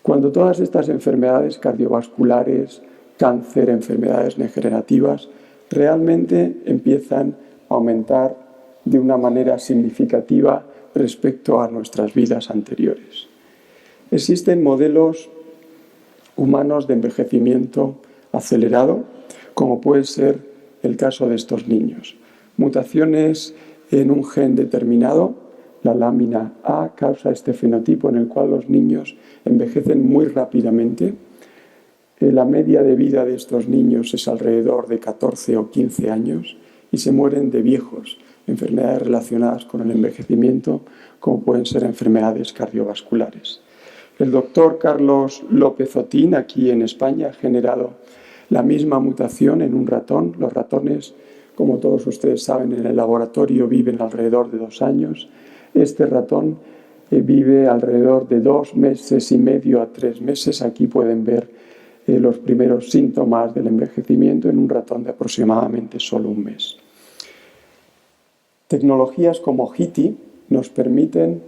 cuando todas estas enfermedades cardiovasculares, cáncer, enfermedades degenerativas, realmente empiezan a aumentar de una manera significativa respecto a nuestras vidas anteriores. Existen modelos humanos de envejecimiento acelerado, como puede ser el caso de estos niños. Mutaciones en un gen determinado, la lámina A, causa este fenotipo en el cual los niños envejecen muy rápidamente. La media de vida de estos niños es alrededor de 14 o 15 años y se mueren de viejos. Enfermedades relacionadas con el envejecimiento, como pueden ser enfermedades cardiovasculares. El doctor Carlos López Otín, aquí en España, ha generado la misma mutación en un ratón. Los ratones, como todos ustedes saben, en el laboratorio viven alrededor de 2 años. Este ratón vive alrededor de 2 meses y medio a 3 meses. Aquí pueden ver los primeros síntomas del envejecimiento en un ratón de aproximadamente solo un mes. Tecnologías como HITI nos permiten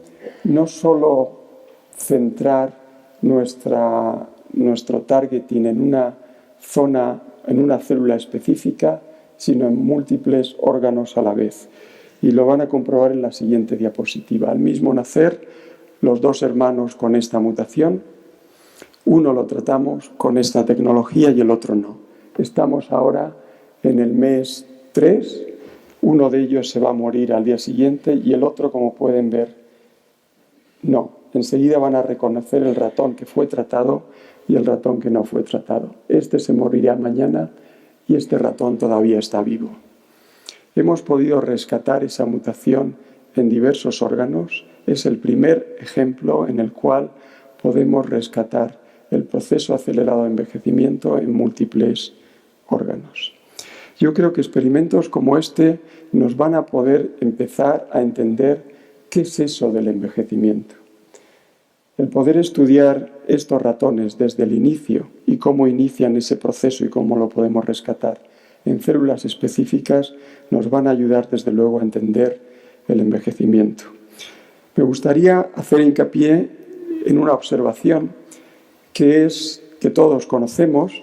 no solo centrar nuestro targeting en una zona, en una célula específica, sino en múltiples órganos a la vez. Y lo van a comprobar en la siguiente diapositiva. Al mismo nacer, los dos hermanos con esta mutación, uno lo tratamos con esta tecnología y el otro no. Estamos ahora en el mes 3, uno de ellos se va a morir al día siguiente y el otro, como pueden ver, no. Enseguida van a reconocer el ratón que fue tratado y el ratón que no fue tratado. Este se morirá mañana y este ratón todavía está vivo. Hemos podido rescatar esa mutación en diversos órganos. Es el primer ejemplo en el cual podemos rescatar el proceso acelerado de envejecimiento en múltiples órganos. Yo creo que experimentos como este nos van a poder empezar a entender qué es eso del envejecimiento. El poder estudiar estos ratones desde el inicio y cómo inician ese proceso y cómo lo podemos rescatar en células específicas nos van a ayudar desde luego a entender el envejecimiento. Me gustaría hacer hincapié en una observación que todos conocemos,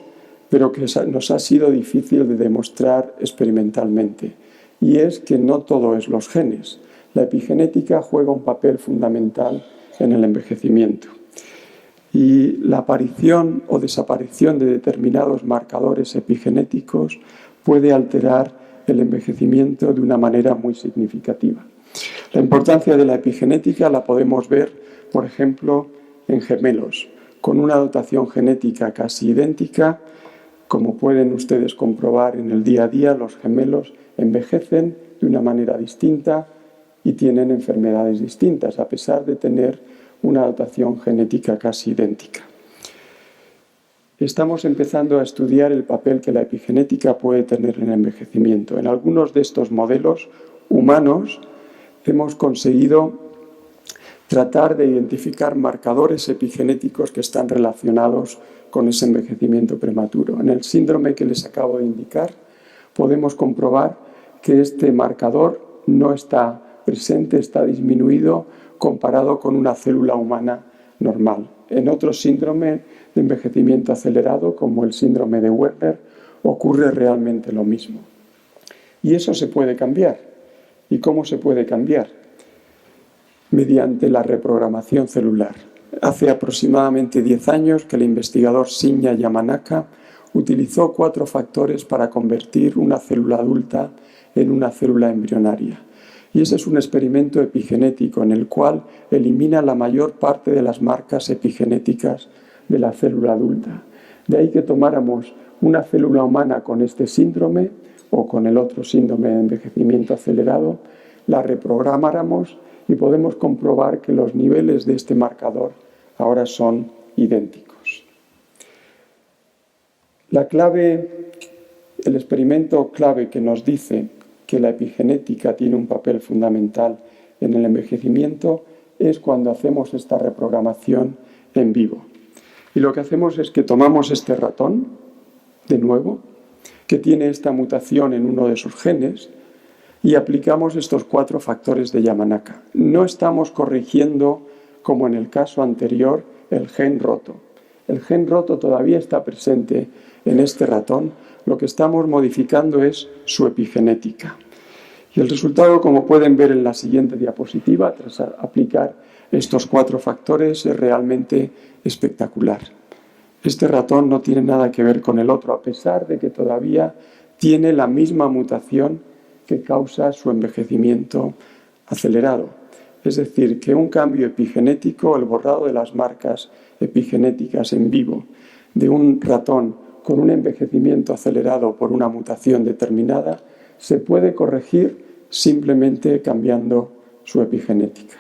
pero que nos ha sido difícil de demostrar experimentalmente, y es que no todo es los genes. La epigenética juega un papel fundamental en el envejecimiento. Y la aparición o desaparición de determinados marcadores epigenéticos puede alterar el envejecimiento de una manera muy significativa. La importancia de la epigenética la podemos ver, por ejemplo, en gemelos, con una dotación genética casi idéntica. Como pueden ustedes comprobar en el día a día, los gemelos envejecen de una manera distinta y tienen enfermedades distintas, a pesar de tener una dotación genética casi idéntica. Estamos empezando a estudiar el papel que la epigenética puede tener en el envejecimiento. En algunos de estos modelos humanos hemos conseguido tratar de identificar marcadores epigenéticos que están relacionados con ese envejecimiento prematuro. En el síndrome que les acabo de indicar, podemos comprobar que este marcador no está presente, está disminuido comparado con una célula humana normal. En otro síndrome de envejecimiento acelerado, como el síndrome de Werner, ocurre realmente lo mismo. Y eso se puede cambiar. ¿Y cómo se puede cambiar? Mediante la reprogramación celular. Hace aproximadamente 10 años que el investigador Shinya Yamanaka utilizó 4 factores para convertir una célula adulta en una célula embrionaria. Y ese es un experimento epigenético en el cual elimina la mayor parte de las marcas epigenéticas de la célula adulta. De ahí que tomáramos una célula humana con este síndrome o con el otro síndrome de envejecimiento acelerado, la reprogramáramos y podemos comprobar que los niveles de este marcador ahora son idénticos. El experimento clave que nos dice que la epigenética tiene un papel fundamental en el envejecimiento es cuando hacemos esta reprogramación en vivo. Y lo que hacemos es que tomamos este ratón, de nuevo, que tiene esta mutación en uno de sus genes, y aplicamos estos 4 factores de Yamanaka. No estamos corrigiendo, como en el caso anterior, el gen roto. El gen roto todavía está presente en este ratón. Lo que estamos modificando es su epigenética. Y el resultado, como pueden ver en la siguiente diapositiva, tras aplicar estos 4 factores, es realmente espectacular. Este ratón no tiene nada que ver con el otro, a pesar de que todavía tiene la misma mutación que causa su envejecimiento acelerado. Es decir, que un cambio epigenético, el borrado de las marcas epigenéticas en vivo de un ratón con un envejecimiento acelerado por una mutación determinada, se puede corregir simplemente cambiando su epigenética.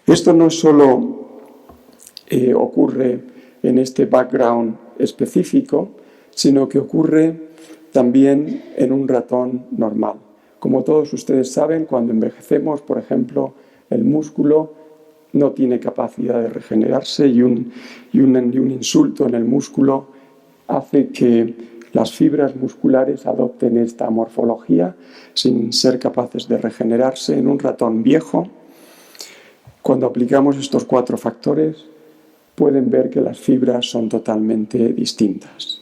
Esto no solo ocurre en este background específico, sino que ocurre también en un ratón normal. Como todos ustedes saben, cuando envejecemos, por ejemplo, el músculo no tiene capacidad de regenerarse y un insulto en el músculo hace que las fibras musculares adopten esta morfología sin ser capaces de regenerarse. En un ratón viejo, cuando aplicamos estos 4 factores, pueden ver que las fibras son totalmente distintas.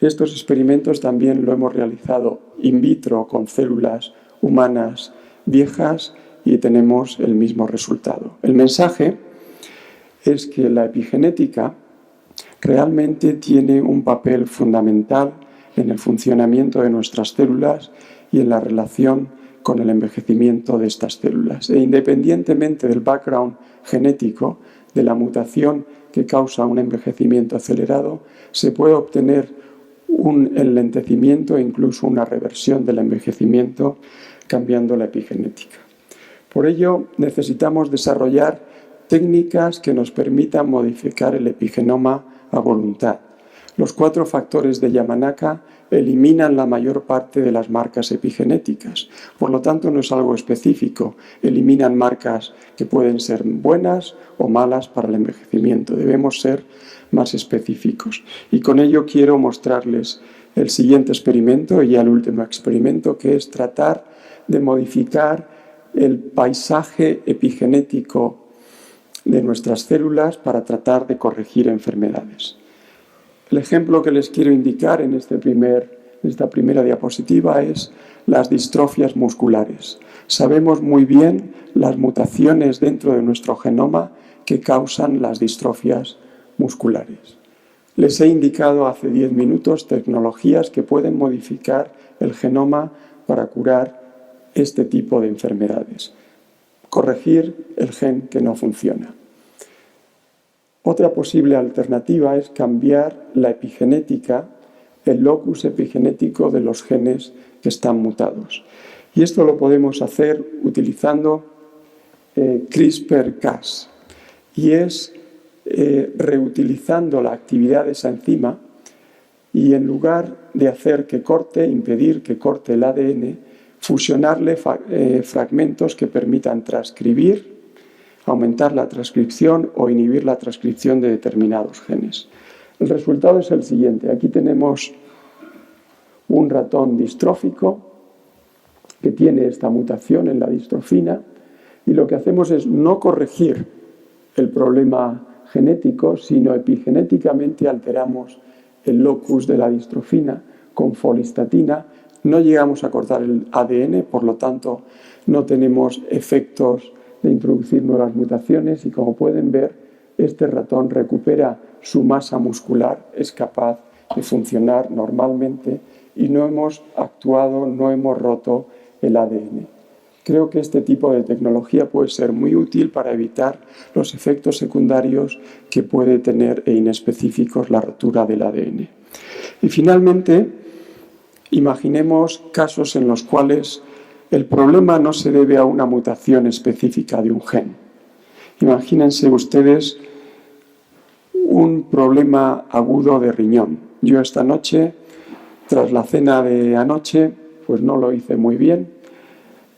Estos experimentos también lo hemos realizado in vitro con células humanas viejas y tenemos el mismo resultado. El mensaje es que la epigenética realmente tiene un papel fundamental en el funcionamiento de nuestras células y en la relación con el envejecimiento de estas células. E independientemente del background genético, de la mutación que causa un envejecimiento acelerado, se puede obtener un enlentecimiento e incluso una reversión del envejecimiento cambiando la epigenética. Por ello, necesitamos desarrollar técnicas que nos permitan modificar el epigenoma a voluntad. Los 4 factores de Yamanaka eliminan la mayor parte de las marcas epigenéticas. Por lo tanto, no es algo específico. Eliminan marcas que pueden ser buenas o malas para el envejecimiento. Debemos ser más específicos. Y con ello quiero mostrarles el siguiente experimento y ya el último experimento, que es tratar de modificar el paisaje epigenético de nuestras células para tratar de corregir enfermedades. El ejemplo que les quiero indicar en esta primera diapositiva es las distrofias musculares. Sabemos muy bien las mutaciones dentro de nuestro genoma que causan las distrofias musculares. Les he indicado hace 10 minutos tecnologías que pueden modificar el genoma para curar este tipo de enfermedades. Corregir el gen que no funciona. Otra posible alternativa es cambiar la epigenética, el locus epigenético de los genes que están mutados. Y esto lo podemos hacer utilizando CRISPR-Cas. Y es reutilizando la actividad de esa enzima y en lugar de hacer que corte, impedir que corte el ADN, fusionarle fragmentos que permitan transcribir, aumentar la transcripción o inhibir la transcripción de determinados genes. El resultado es el siguiente. Aquí tenemos un ratón distrófico que tiene esta mutación en la distrofina y lo que hacemos es no corregir el problema genético, sino epigenéticamente alteramos el locus de la distrofina con folistatina. No llegamos a cortar el ADN, por lo tanto no tenemos efectos de introducir nuevas mutaciones y como pueden ver, este ratón recupera su masa muscular, es capaz de funcionar normalmente y no hemos actuado, no hemos roto el ADN. Creo que este tipo de tecnología puede ser muy útil para evitar los efectos secundarios que puede tener e inespecíficos la rotura del ADN. Y finalmente, imaginemos casos en los cuales el problema no se debe a una mutación específica de un gen. Imagínense ustedes un problema agudo de riñón. Yo esta noche, tras la cena de anoche, pues no lo hice muy bien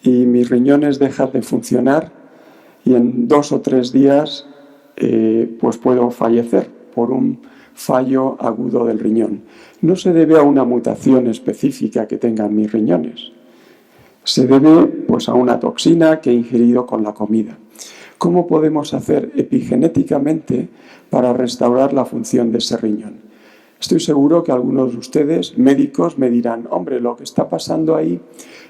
y mis riñones dejan de funcionar y en 2 o 3 días pues puedo fallecer por un fallo agudo del riñón. No se debe a una mutación específica que tengan mis riñones. Se debe pues, a una toxina que he ingerido con la comida. ¿Cómo podemos hacer epigenéticamente para restaurar la función de ese riñón? Estoy seguro que algunos de ustedes, médicos, me dirán, hombre, lo que está pasando ahí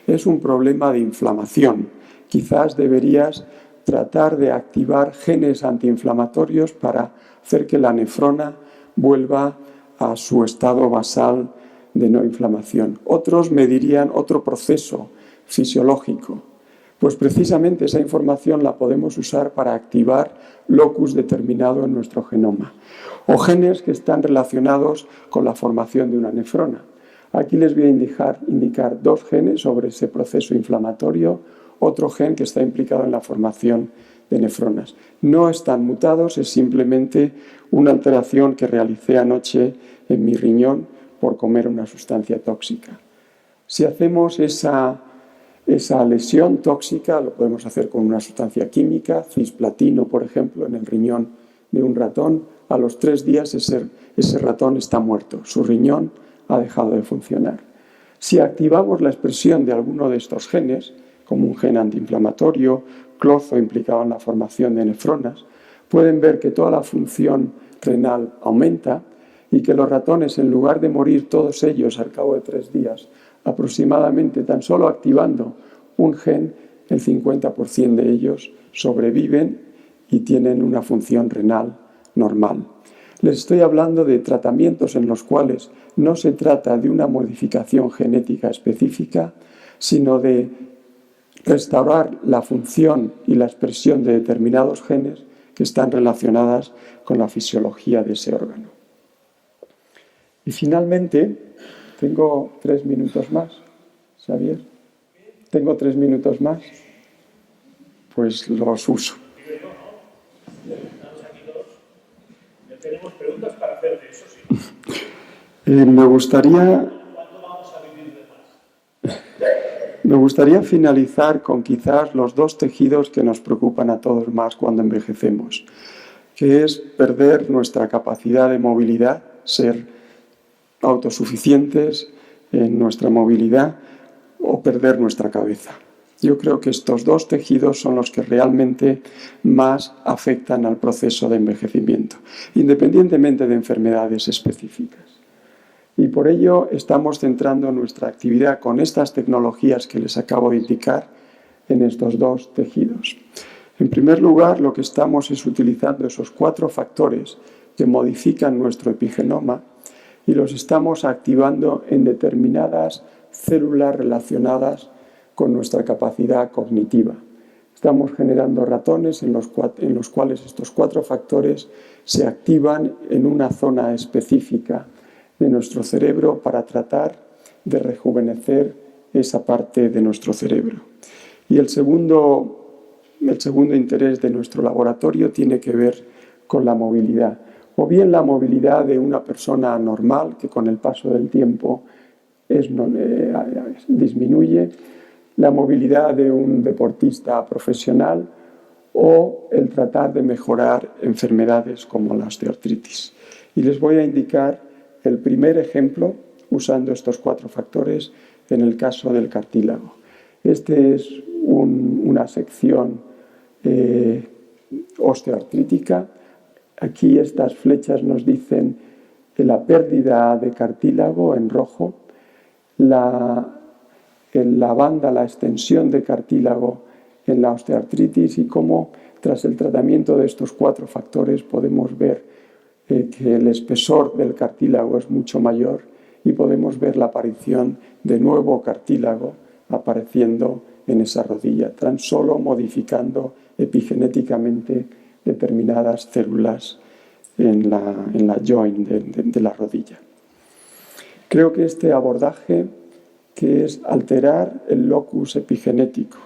es un problema de inflamación. Quizás deberías tratar de activar genes antiinflamatorios para hacer que la nefrona vuelva a su estado basal de no inflamación. Otros me dirían otro proceso fisiológico. Pues precisamente esa información la podemos usar para activar locus determinado en nuestro genoma o genes que están relacionados con la formación de una nefrona. Aquí les voy a indicar 2 genes sobre ese proceso inflamatorio, otro gen que está implicado en la formación de nefronas. No están mutados, es simplemente una alteración que realicé anoche en mi riñón por comer una sustancia tóxica. Si hacemos esa lesión tóxica, lo podemos hacer con una sustancia química, cisplatino, por ejemplo, en el riñón de un ratón, a los 3 días ese ratón está muerto, su riñón ha dejado de funcionar. Si activamos la expresión de alguno de estos genes, como un gen antiinflamatorio, clozo implicado en la formación de nefronas, pueden ver que toda la función renal aumenta y que los ratones, en lugar de morir todos ellos al cabo de 3 días, aproximadamente tan solo activando un gen, el 50% de ellos sobreviven y tienen una función renal normal. Les estoy hablando de tratamientos en los cuales no se trata de una modificación genética específica, sino de restaurar la función y la expresión de determinados genes que están relacionadas con la fisiología de ese órgano. Y finalmente, tengo 3 minutos más, Xavier. ¿Tengo 3 minutos más? Pues los uso. Tenemos preguntas para hacer de eso, sí. Me gustaría finalizar con quizás los 2 tejidos que nos preocupan a todos más cuando envejecemos, que es perder nuestra capacidad de movilidad, ser autosuficientes en nuestra movilidad o perder nuestra cabeza. Yo creo que estos 2 tejidos son los que realmente más afectan al proceso de envejecimiento, independientemente de enfermedades específicas. Y por ello estamos centrando nuestra actividad con estas tecnologías que les acabo de indicar en estos 2 tejidos. En primer lugar, lo que estamos es utilizando esos 4 factores que modifican nuestro epigenoma y los estamos activando en determinadas células relacionadas con nuestra capacidad cognitiva. Estamos generando ratones en los cuales estos 4 factores se activan en una zona específica de nuestro cerebro para tratar de rejuvenecer esa parte de nuestro cerebro. Y el segundo interés de nuestro laboratorio tiene que ver con la movilidad, o bien la movilidad de una persona normal que con el paso del tiempo disminuye, la movilidad de un deportista profesional o el tratar de mejorar enfermedades como la osteoartritis. Y les voy a indicar el primer ejemplo usando estos 4 factores en el caso del cartílago. Este es una sección osteoartrítica. Aquí estas flechas nos dicen que la pérdida de cartílago en rojo, la banda, la extensión de cartílago en la osteoartritis y cómo tras el tratamiento de estos 4 factores podemos ver que el espesor del cartílago es mucho mayor y podemos ver la aparición de nuevo cartílago apareciendo en esa rodilla, tan solo modificando epigenéticamente determinadas células en la joint de la rodilla. Creo que este abordaje, que es alterar el locus epigenético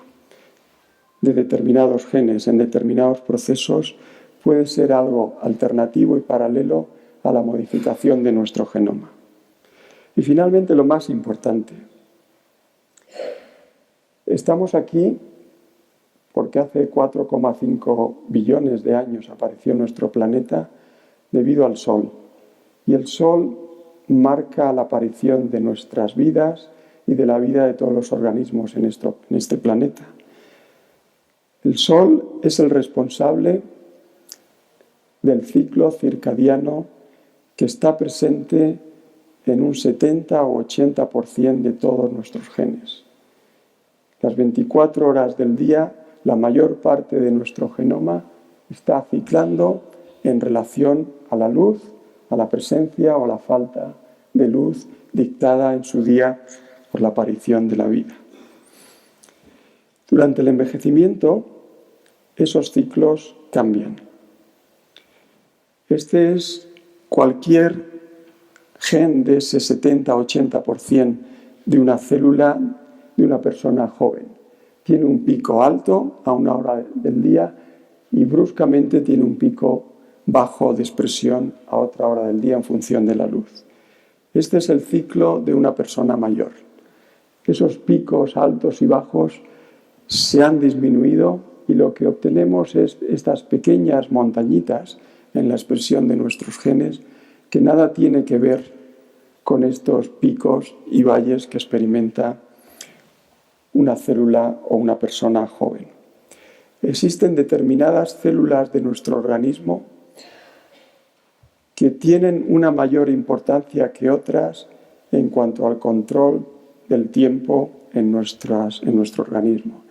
de determinados genes en determinados procesos, puede ser algo alternativo y paralelo a la modificación de nuestro genoma. Y finalmente, lo más importante. Estamos aquí porque hace 4,5 billones de años apareció nuestro planeta debido al Sol. Y el Sol marca la aparición de nuestras vidas y de la vida de todos los organismos en este planeta. El Sol es el responsable del ciclo circadiano que está presente en un 70 o 80% de todos nuestros genes. Las 24 horas del día, la mayor parte de nuestro genoma está ciclando en relación a la luz, a la presencia o la falta de luz dictada en su día por la aparición de la vida. Durante el envejecimiento, esos ciclos cambian. Este es cualquier gen de ese 70-80% de una célula de una persona joven. Tiene un pico alto a una hora del día y bruscamente tiene un pico bajo de expresión a otra hora del día en función de la luz. Este es el ciclo de una persona mayor. Esos picos altos y bajos se han disminuido y lo que obtenemos es estas pequeñas montañitas en la expresión de nuestros genes, que nada tiene que ver con estos picos y valles que experimenta una célula o una persona joven. Existen determinadas células de nuestro organismo que tienen una mayor importancia que otras en cuanto al control del tiempo en nuestro organismo.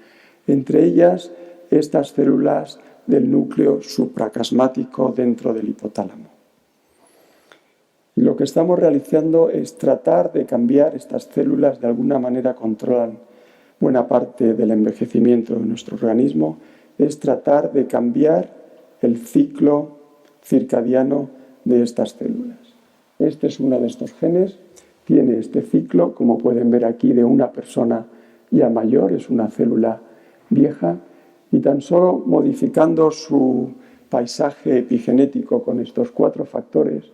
Entre ellas, estas células del núcleo supracasmático dentro del hipotálamo. Lo que estamos realizando es tratar de cambiar estas células, de alguna manera controlan buena parte del envejecimiento de nuestro organismo, es tratar de cambiar el ciclo circadiano de estas células. Este es uno de estos genes, tiene este ciclo, como pueden ver aquí, de una persona ya mayor, es una célula vieja, y tan solo modificando su paisaje epigenético con estos 4 factores,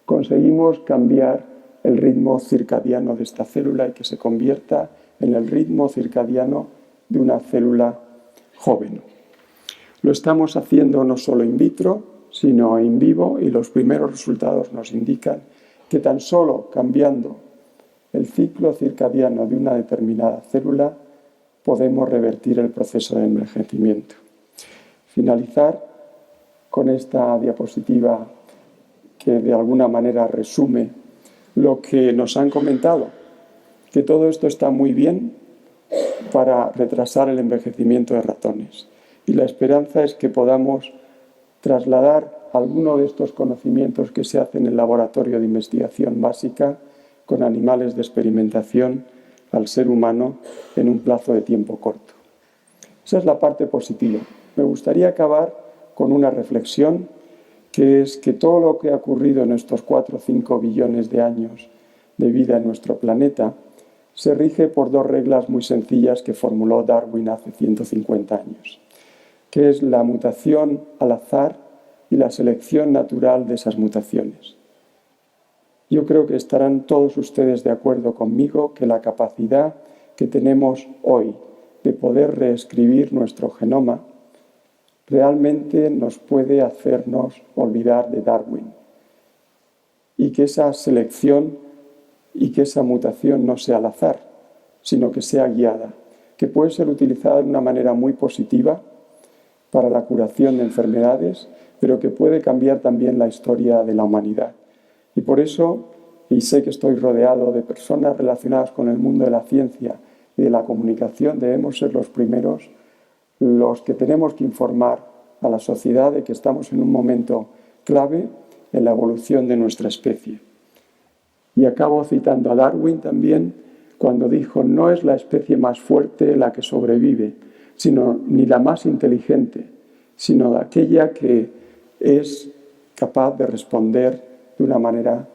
conseguimos cambiar el ritmo circadiano de esta célula y que se convierta en el ritmo circadiano de una célula joven. Lo estamos haciendo no solo in vitro, sino in vivo, y los primeros resultados nos indican que tan solo cambiando el ciclo circadiano de una determinada célula podemos revertir el proceso de envejecimiento. Finalizar con esta diapositiva que de alguna manera resume lo que nos han comentado, que todo esto está muy bien para retrasar el envejecimiento de ratones. Y la esperanza es que podamos trasladar alguno de estos conocimientos que se hacen en el laboratorio de investigación básica con animales de experimentación al ser humano en un plazo de tiempo corto. Esa es la parte positiva. Me gustaría acabar con una reflexión, que es que todo lo que ha ocurrido en estos 4 o 5 billones de años de vida en nuestro planeta se rige por 2 reglas muy sencillas que formuló Darwin hace 150 años, que es la mutación al azar y la selección natural de esas mutaciones. Yo creo que estarán todos ustedes de acuerdo conmigo que la capacidad que tenemos hoy de poder reescribir nuestro genoma realmente nos puede hacernos olvidar de Darwin, y que esa selección y que esa mutación no sea al azar, sino que sea guiada, que puede ser utilizada de una manera muy positiva para la curación de enfermedades, pero que puede cambiar también la historia de la humanidad. Y por eso, y sé que estoy rodeado de personas relacionadas con el mundo de la ciencia y de la comunicación, debemos ser los primeros los que tenemos que informar a la sociedad de que estamos en un momento clave en la evolución de nuestra especie. Y acabo citando a Darwin también, cuando dijo: no es la especie más fuerte la que sobrevive, ni la más inteligente, sino aquella que es capaz de responder de una manera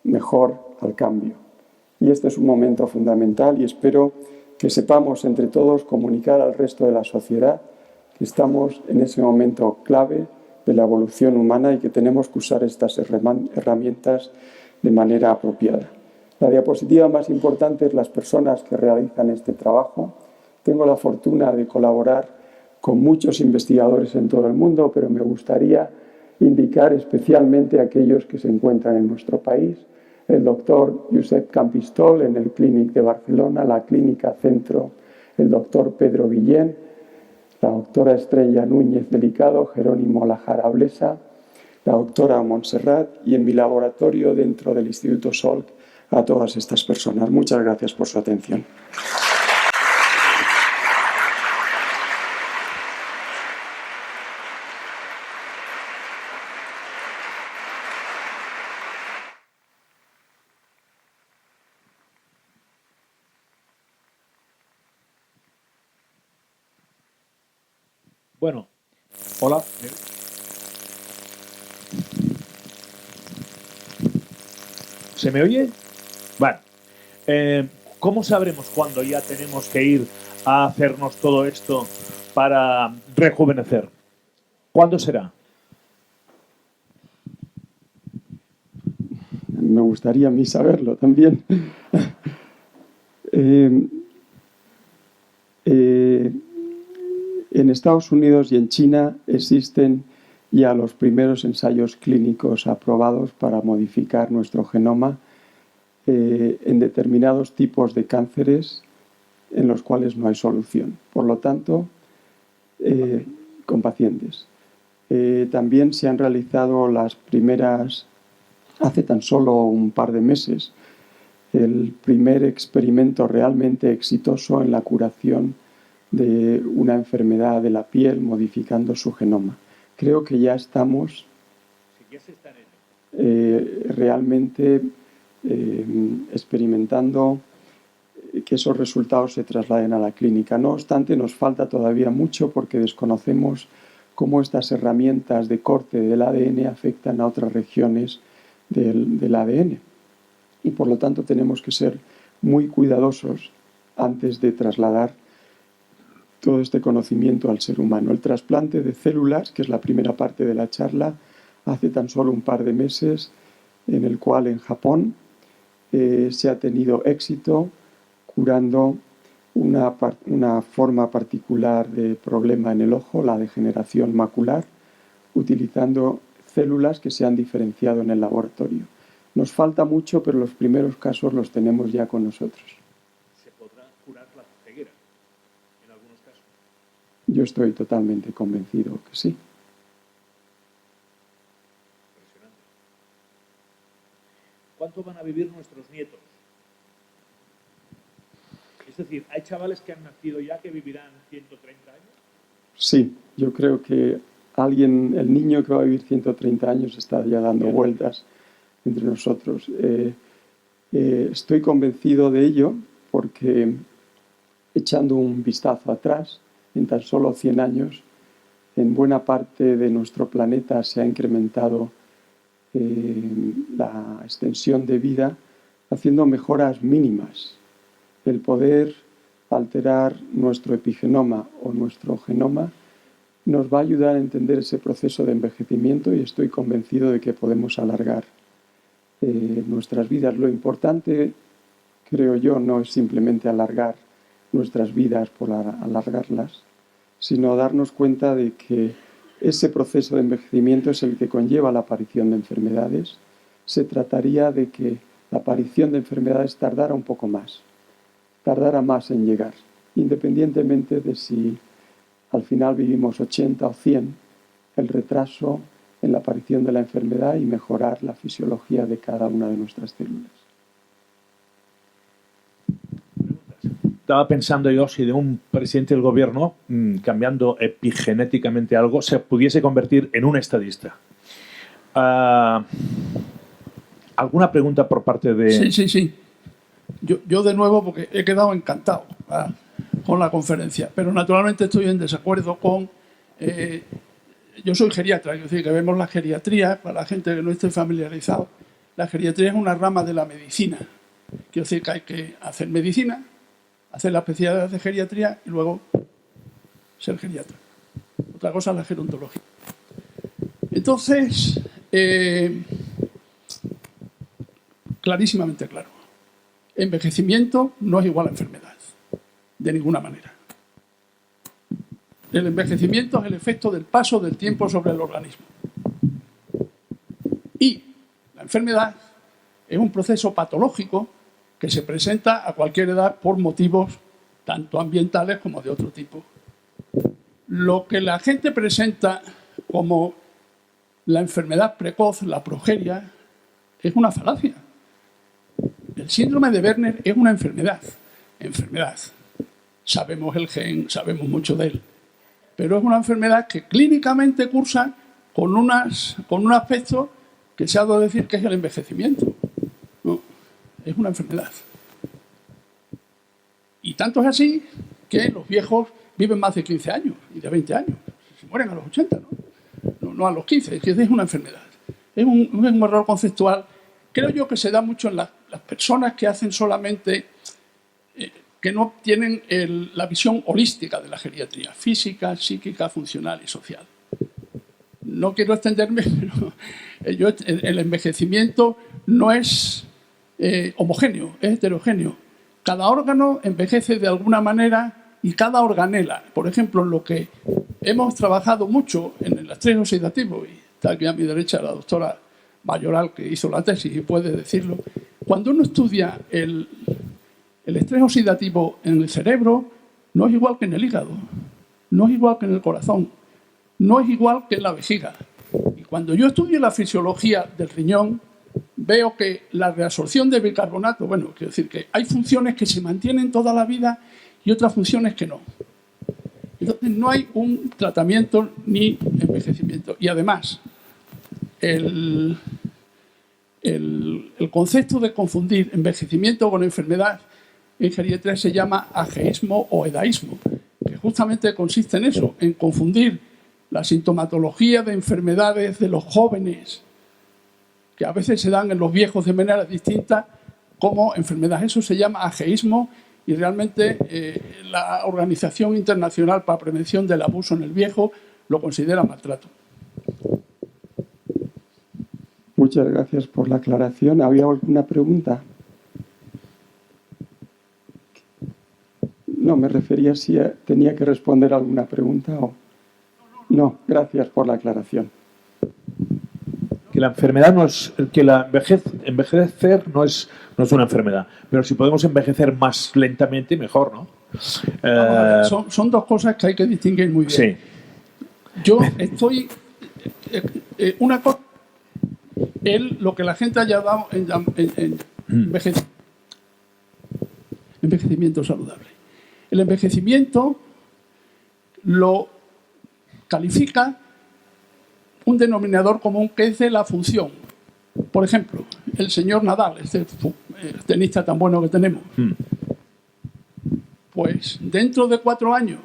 mejor al cambio. Y este es un momento fundamental, y espero que sepamos entre todos comunicar al resto de la sociedad que estamos en ese momento clave de la evolución humana y que tenemos que usar estas herramientas de manera apropiada. La diapositiva más importante es las personas que realizan este trabajo. Tengo la fortuna de colaborar con muchos investigadores en todo el mundo, pero me gustaría indicar especialmente a aquellos que se encuentran en nuestro país. El doctor Josep Campistol en el Clínic de Barcelona, la Clínica Centro, el doctor Pedro Guillén, la doctora Estrella Núñez Delicado, Jerónimo Lajara Blesa, la doctora Montserrat, y en mi laboratorio dentro del Instituto Salk a todas estas personas. Muchas gracias por su atención. Bueno, hola. ¿Se me oye? Bueno, ¿cómo sabremos cuándo ya tenemos que ir a hacernos todo esto para rejuvenecer? ¿Cuándo será? Me gustaría a mí saberlo también. En Estados Unidos y en China existen y a los primeros ensayos clínicos aprobados para modificar nuestro genoma en determinados tipos de cánceres en los cuales no hay solución. Por lo tanto, con pacientes. También se han realizado las primeras, hace tan solo un par de meses, el primer experimento realmente exitoso en la curación de una enfermedad de la piel modificando su genoma. Creo que ya estamos realmente experimentando que esos resultados se trasladen a la clínica. No obstante, nos falta todavía mucho porque desconocemos cómo estas herramientas de corte del ADN afectan a otras regiones del ADN. Y por lo tanto tenemos que ser muy cuidadosos antes de trasladar todo este conocimiento al ser humano. El trasplante de células, que es la primera parte de la charla, hace tan solo un par de meses, en el cual en Japón se ha tenido éxito curando una forma particular de problema en el ojo, la degeneración macular, utilizando células que se han diferenciado en el laboratorio. Nos falta mucho, pero los primeros casos los tenemos ya con nosotros. ¿Se podrá curar la ceguera en algunos casos? Yo estoy totalmente convencido que sí. Impresionante. ¿Cuánto van a vivir nuestros nietos? Es decir, ¿hay chavales que han nacido ya que vivirán 130 años? Sí, yo creo que el niño que va a vivir 130 años está ya dando vueltas entre nosotros. Estoy convencido de ello porque, echando un vistazo atrás, en tan solo 100 años, en buena parte de nuestro planeta se ha incrementado la extensión de vida haciendo mejoras mínimas. El poder alterar nuestro epigenoma o nuestro genoma nos va a ayudar a entender ese proceso de envejecimiento y estoy convencido de que podemos alargar nuestras vidas. Lo importante, creo yo, no es simplemente alargar nuestras vidas por alargarlas, sino darnos cuenta de que ese proceso de envejecimiento es el que conlleva la aparición de enfermedades. Se trataría de que la aparición de enfermedades tardara un poco más, tardara más en llegar, independientemente de si al final vivimos 80 o 100, el retraso en la aparición de la enfermedad y mejorar la fisiología de cada una de nuestras células. Estaba pensando yo si de un presidente del gobierno, cambiando epigenéticamente algo, se pudiese convertir en un estadista. ¿Alguna pregunta por parte de...? Sí. Yo de nuevo, porque he quedado encantado con la conferencia, pero naturalmente estoy en desacuerdo con... yo soy geriatra, es decir, que vemos la geriatría, para la gente que no esté familiarizado, la geriatría es una rama de la medicina. Quiero decir que hay que hacer medicina, hacer la especialidad de geriatría y luego ser geriatra. Otra cosa es la gerontología. Entonces, clarísimamente claro. Envejecimiento no es igual a enfermedad, de ninguna manera. El envejecimiento es el efecto del paso del tiempo sobre el organismo. Y la enfermedad es un proceso patológico que se presenta a cualquier edad por motivos tanto ambientales como de otro tipo. Lo que la gente presenta como la enfermedad precoz, la progeria, es una falacia. El síndrome de Werner es una enfermedad. Sabemos el gen, sabemos mucho de él. Pero es una enfermedad que clínicamente cursa con un aspecto que se ha dado a decir que es el envejecimiento. No, es una enfermedad. Y tanto es así que los viejos viven más de 15 años y de 20 años. Se mueren a los 80, no a los 15. Es que es una enfermedad. Es un error conceptual. Creo yo que se da mucho en las personas que hacen solamente, que no tienen la visión holística de la geriatría, física, psíquica, funcional y social. No quiero extenderme, pero el envejecimiento no es homogéneo, es heterogéneo. Cada órgano envejece de alguna manera y cada organela, por ejemplo, lo que hemos trabajado mucho en el estrés oxidativo, y está aquí a mi derecha la doctora Mayoral, que hizo la tesis y puede decirlo. Cuando uno estudia el estrés oxidativo en el cerebro, no es igual que en el hígado, no es igual que en el corazón, no es igual que en la vejiga. Y cuando yo estudio la fisiología del riñón, veo que la reabsorción de bicarbonato, bueno, quiero decir que hay funciones que se mantienen toda la vida y otras funciones que no. Entonces no hay un tratamiento ni envejecimiento. Y además, el concepto de confundir envejecimiento con enfermedad en geriatría se llama ageísmo o edaísmo, que justamente consiste en eso, en confundir la sintomatología de enfermedades de los jóvenes, que a veces se dan en los viejos de manera distinta, como enfermedades. Eso se llama ageísmo y realmente la Organización Internacional para la Prevención del Abuso en el Viejo lo considera maltrato. Muchas gracias por la aclaración. ¿Había alguna pregunta? No, me refería si tenía que responder a alguna pregunta o... No, gracias por la aclaración. Que la enfermedad no es... Que envejecer no es una enfermedad, pero si podemos envejecer más lentamente, mejor, ¿no? Son dos cosas que hay que distinguir muy bien. Sí. Yo estoy... una cosa... lo que la gente ha llamado envejecimiento saludable. El envejecimiento lo califica un denominador común que es de la función. Por ejemplo, el señor Nadal, este tenista tan bueno que tenemos, pues dentro de 4 años,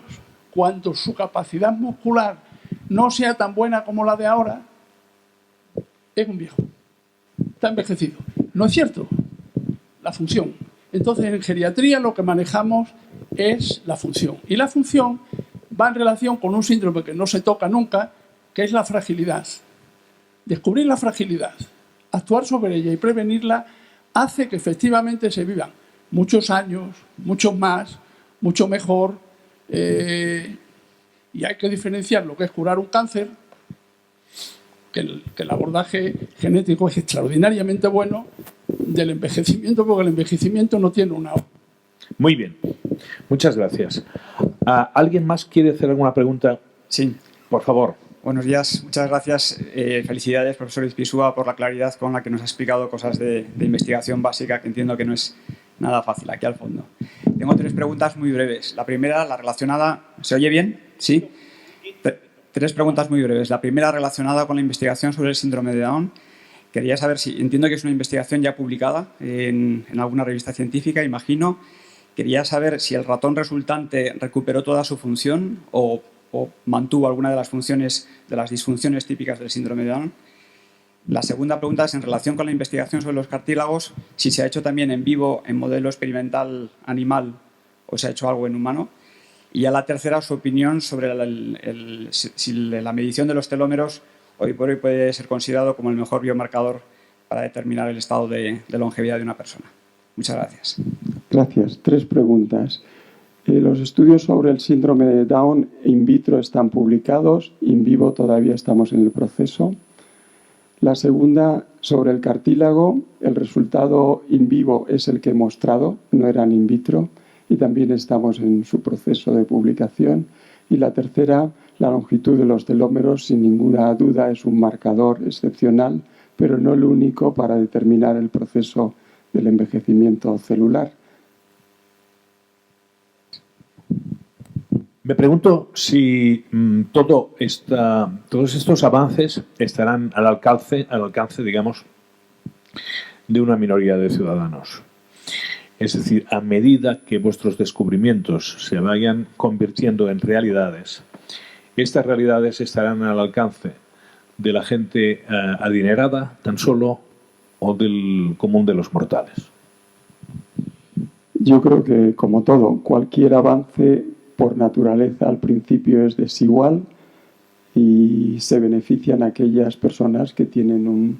cuando su capacidad muscular no sea tan buena como la de ahora, es un viejo. Está envejecido. ¿No es cierto? La función. Entonces, en geriatría lo que manejamos es la función. Y la función va en relación con un síndrome que no se toca nunca, que es la fragilidad. Descubrir la fragilidad, actuar sobre ella y prevenirla hace que efectivamente se vivan muchos años, muchos más, mucho mejor. Y hay que diferenciar lo que es curar un cáncer, que el abordaje genético es extraordinariamente bueno, del envejecimiento, porque el envejecimiento no tiene una... Muy bien. Muchas gracias. ¿Alguien más quiere hacer alguna pregunta? Sí. Por favor. Buenos días. Muchas gracias. Felicidades, profesor Izpisua, por la claridad con la que nos ha explicado cosas de investigación básica, que entiendo que no es nada fácil aquí al fondo. Tengo 3 preguntas muy breves. La primera, la relacionada... ¿Se oye bien? Sí. 3 preguntas muy breves. La primera, relacionada con la investigación sobre el síndrome de Down. Quería saber si... Entiendo que es una investigación ya publicada en alguna revista científica, imagino. Quería saber si el ratón resultante recuperó toda su función o mantuvo alguna de las funciones, de las disfunciones típicas del síndrome de Down. La segunda pregunta es en relación con la investigación sobre los cartílagos, si se ha hecho también en vivo, en modelo experimental animal, o se ha hecho algo en humano. Y ya la tercera, su opinión sobre si la medición de los telómeros hoy por hoy puede ser considerado como el mejor biomarcador para determinar el estado de longevidad de una persona. Muchas gracias. Gracias. 3 preguntas. Los estudios sobre el síndrome de Down in vitro están publicados, in vivo todavía estamos en el proceso. La segunda, sobre el cartílago, el resultado in vivo es el que he mostrado, no eran in vitro, y también estamos en su proceso de publicación. Y la tercera, la longitud de los telómeros, sin ninguna duda, es un marcador excepcional, pero no el único para determinar el proceso del envejecimiento celular. Me pregunto si todos estos avances estarán al alcance, digamos, de una minoría de ciudadanos. Es decir, a medida que vuestros descubrimientos se vayan convirtiendo en realidades, estas realidades estarán al alcance de la gente adinerada tan solo o del común de los mortales. Yo creo que, como todo, cualquier avance por naturaleza al principio es desigual y se benefician aquellas personas que tienen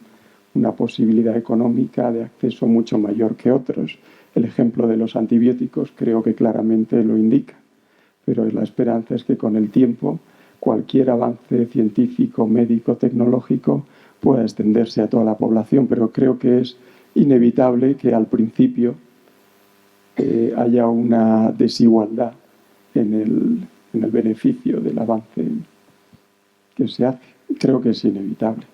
una posibilidad económica de acceso mucho mayor que otros. El ejemplo de los antibióticos creo que claramente lo indica, pero la esperanza es que con el tiempo cualquier avance científico, médico, tecnológico pueda extenderse a toda la población, pero creo que es inevitable que al principio haya una desigualdad en el beneficio del avance que se hace. Creo que es inevitable.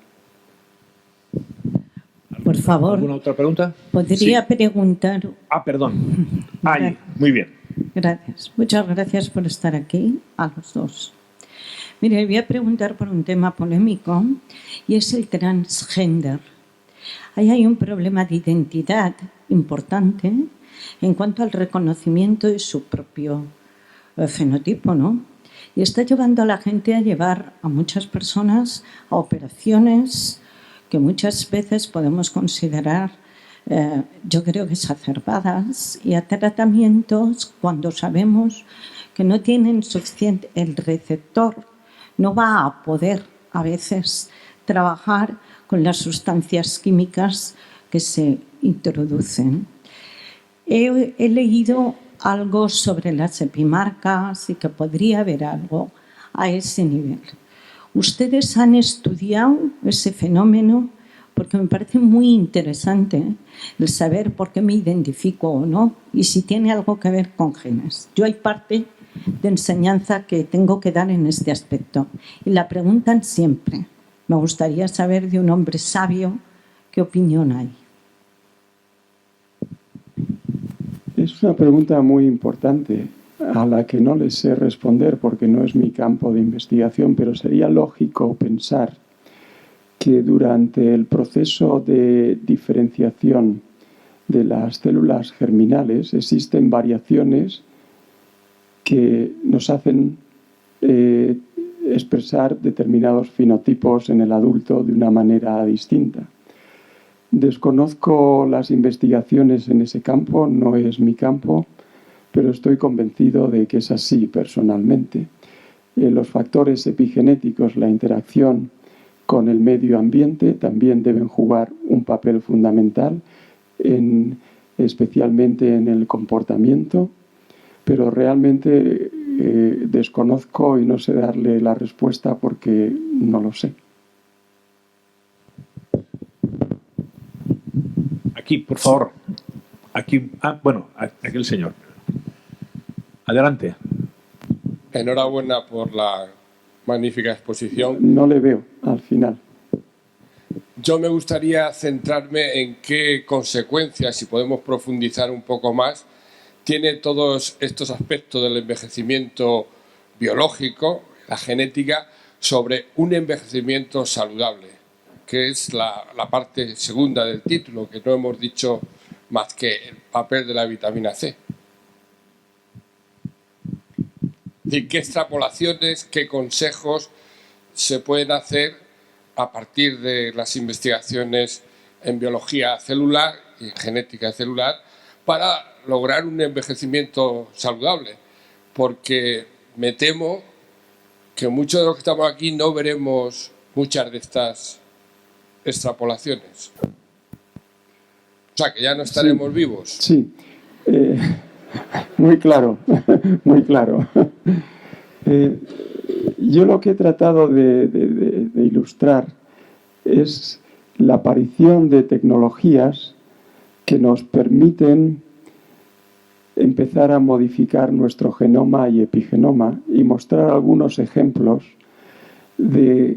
Por favor. ¿Alguna otra pregunta? ¿Podría preguntar? Perdón. Ahí, muy bien. Gracias. Muchas gracias por estar aquí, a los dos. Mire, voy a preguntar por un tema polémico y es el transgender. Ahí hay un problema de identidad importante en cuanto al reconocimiento de su propio fenotipo, ¿no? Y está llevando a la gente a llevar a muchas personas a operaciones que muchas veces podemos considerar, yo creo que exacerbadas, y a tratamientos cuando sabemos que no tienen suficiente, el receptor no va a poder a veces trabajar con las sustancias químicas que se introducen. He leído algo sobre las epimarcas y que podría haber algo a ese nivel. ¿Ustedes han estudiado ese fenómeno? Porque me parece muy interesante el saber por qué me identifico o no y si tiene algo que ver con genes. Yo hay parte de enseñanza que tengo que dar en este aspecto y la preguntan siempre. Me gustaría saber de un hombre sabio qué opinión hay. Es una pregunta muy importante a la que no les sé responder porque no es mi campo de investigación, pero sería lógico pensar que durante el proceso de diferenciación de las células germinales existen variaciones que nos hacen expresar determinados fenotipos en el adulto de una manera distinta. Desconozco las investigaciones en ese campo, no es mi campo, pero estoy convencido de que es así personalmente. Los factores epigenéticos, la interacción con el medio ambiente también deben jugar un papel fundamental, especialmente en el comportamiento, pero realmente desconozco y no sé darle la respuesta porque no lo sé. Aquí, por favor. Aquí, aquí el señor. Adelante. Enhorabuena por la magnífica exposición. No le veo al final. Yo me gustaría centrarme en qué consecuencias, si podemos profundizar un poco más, tiene todos estos aspectos del envejecimiento biológico, la genética, sobre un envejecimiento saludable, que es la parte segunda del título, que no hemos dicho más que el papel de la vitamina C. ¿Y qué extrapolaciones, qué consejos se pueden hacer a partir de las investigaciones en biología celular y en genética celular para lograr un envejecimiento saludable? Porque me temo que muchos de los que estamos aquí no veremos muchas de estas extrapolaciones. O sea, que ya no estaremos vivos. Sí, muy claro, muy claro. Yo lo que he tratado de ilustrar es la aparición de tecnologías que nos permiten empezar a modificar nuestro genoma y epigenoma y mostrar algunos ejemplos de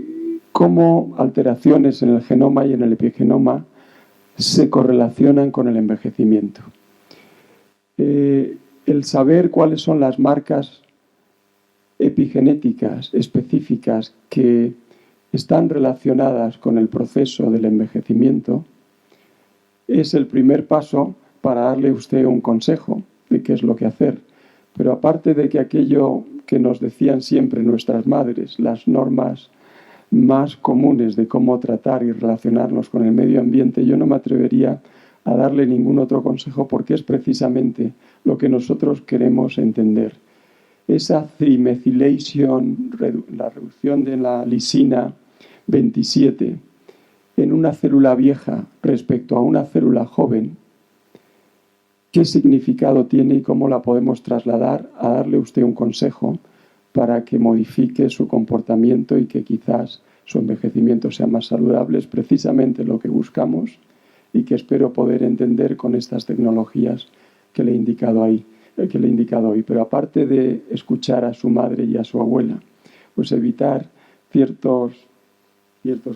cómo alteraciones en el genoma y en el epigenoma se correlacionan con el envejecimiento. El saber cuáles son las marcas epigenéticas específicas que están relacionadas con el proceso del envejecimiento es el primer paso para darle a usted un consejo de qué es lo que hacer. Pero aparte de que aquello que nos decían siempre nuestras madres, las normas más comunes de cómo tratar y relacionarnos con el medio ambiente, yo no me atrevería a darle ningún otro consejo porque es precisamente lo que nosotros queremos entender. Esa trimethylation, la reducción de la lisina 27 en una célula vieja respecto a una célula joven, ¿qué significado tiene y cómo la podemos trasladar a darle a usted un consejo para que modifique su comportamiento y que quizás su envejecimiento sea más saludable. Es precisamente lo que buscamos y que espero poder entender con estas tecnologías que le he indicado hoy. Pero aparte de escuchar a su madre y a su abuela, pues evitar ciertos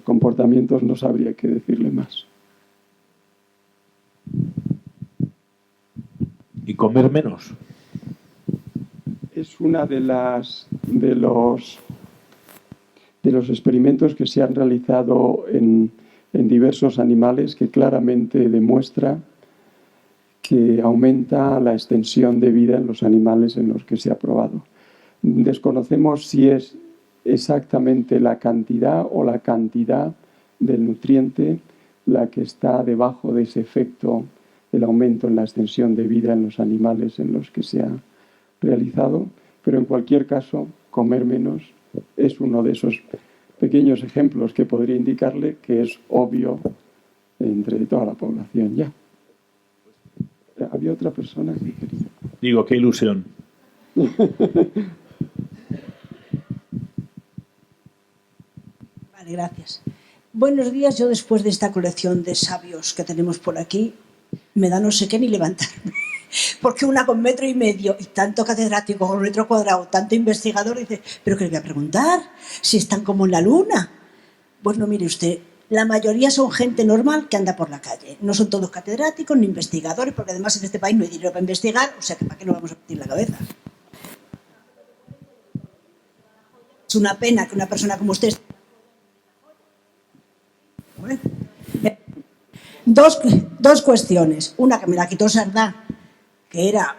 comportamientos, no sabría qué decirle más. ¿Y comer menos? Es una de los experimentos que se han realizado en diversos animales que claramente demuestra que aumenta la extensión de vida en los animales en los que se ha probado. Desconocemos si es exactamente la cantidad o la cantidad del nutriente la que está debajo de ese efecto del aumento en la extensión de vida en los animales en los que se ha realizado, pero en cualquier caso, comer menos es uno de esos pequeños ejemplos que podría indicarle que es obvio entre toda la población ya. Había otra persona que quería. Digo, qué ilusión. Vale, gracias. Buenos días. Yo, después de esta colección de sabios que tenemos por aquí, me da no sé qué ni levantarme. Porque una con 1,5 metros y tanto catedrático con 1 metro cuadrado, tanto investigador, dice, ¿pero qué le voy a preguntar? Si están como en la luna. Pues no, mire usted, la mayoría son gente normal que anda por la calle. No son todos catedráticos ni investigadores, porque además en este país no hay dinero para investigar, o sea que ¿para qué nos vamos a meter la cabeza? Es una pena que una persona como usted... Bueno, dos cuestiones. Una que me la quitó Sardá, que era,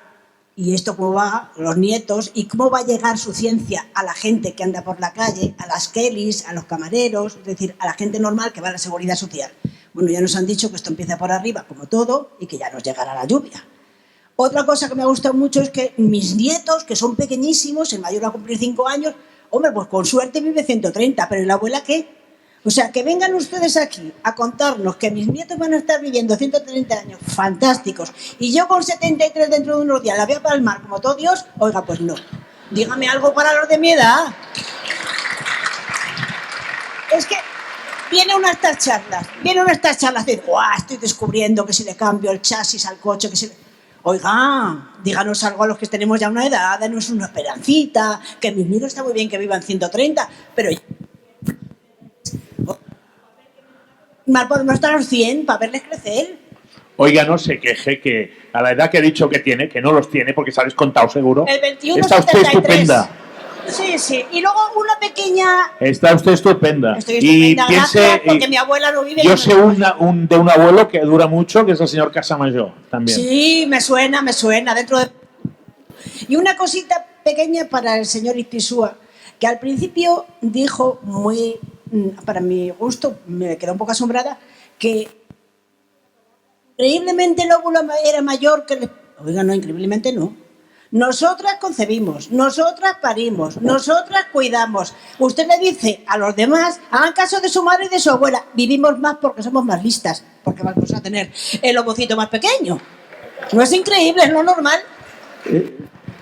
¿y esto cómo va? Los nietos, ¿y cómo va a llegar su ciencia a la gente que anda por la calle, a las Kellys, a los camareros, es decir, a la gente normal que va a la seguridad social? Bueno, ya nos han dicho que esto empieza por arriba, como todo, y que ya nos llegará la lluvia. Otra cosa que me ha gustado mucho es que mis nietos, que son pequeñísimos, el mayor va a cumplir 5 años, hombre, pues con suerte vive 130, pero ¿y la abuela qué? O sea, que vengan ustedes aquí a contarnos que mis nietos van a estar viviendo 130 años fantásticos y yo con 73 dentro de unos días la voy a palmar como todo Dios, oiga, pues no. Dígame algo para los de mi edad. Es que viene una de estas charlas de, ¡guau! Estoy descubriendo que si le cambio el chasis al coche, que si... Oiga, díganos algo a los que tenemos ya una edad, danos una esperancita, que mis nietos está muy bien que vivan 130, pero... mal podemos estar a los 100 para verles crecer. Oiga, no se queje que a la edad que he dicho que tiene, que no los tiene porque se habéis contado seguro. El 21, está usted 73. estupenda. Sí, sí. Y luego una pequeña... Está usted estupenda. Estoy estupenda, y gracias, porque mi abuela no vive... Yo sé de un abuelo que dura mucho, que es el señor Casamayor, también. Sí, me suena, dentro de... Y una cosita pequeña para el señor Ispizúa, que al principio dijo muy... para mi gusto, me quedó un poco asombrada, que increíblemente el óvulo era mayor que el... Oiga, no, increíblemente no. Nosotras concebimos, nosotras parimos, nosotras cuidamos. Usted le dice a los demás, hagan caso de su madre y de su abuela. Vivimos más porque somos más listas, porque vamos a tener el ovocito más pequeño. ¿No es increíble? ¿Es lo normal?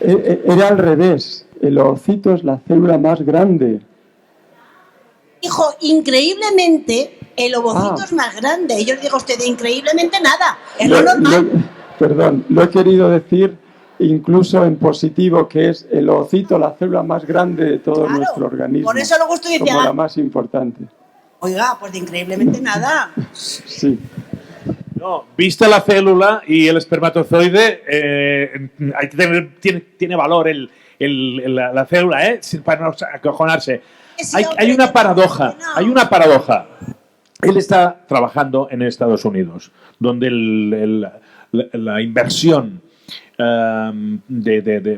Era al revés. El ovocito es la célula más grande. Dijo, increíblemente, el ovocito es más grande. Y yo le digo a usted, increíblemente nada. Es lo normal. Perdón, lo he querido decir incluso en positivo, que es el ovocito, la célula más grande de todo nuestro organismo. Por eso luego usted decía... como la más importante. Oiga, pues de increíblemente nada. Sí. No, vista la célula y el espermatozoide, tiene valor la célula, para no acojonarse. Hay una paradoja, Él está trabajando en Estados Unidos, donde la inversión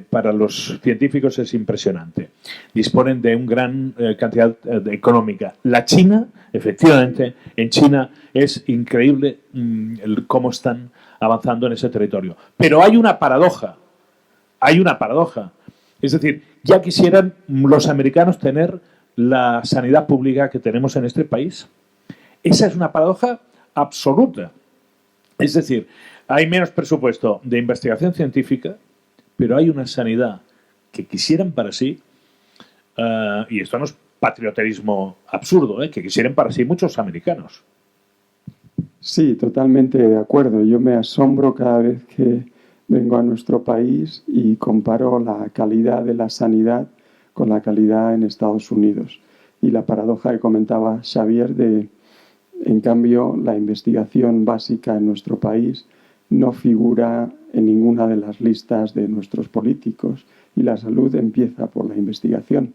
para los científicos es impresionante. Disponen de una gran cantidad económica. La China, efectivamente, en China es increíble cómo están avanzando en ese territorio. Pero hay una paradoja. Es decir, ya quisieran los americanos tener la sanidad pública que tenemos en este país. Esa es una paradoja absoluta. Es decir, hay menos presupuesto de investigación científica, pero hay una sanidad que quisieran para sí y esto no es patrioterismo absurdo, que quisieran para sí muchos americanos. Sí, totalmente de acuerdo. Yo me asombro cada vez que vengo a nuestro país y comparo la calidad de la sanidad con la calidad en Estados Unidos. Y la paradoja que comentaba Xavier en cambio, la investigación básica en nuestro país no figura en ninguna de las listas de nuestros políticos y la salud empieza por la investigación,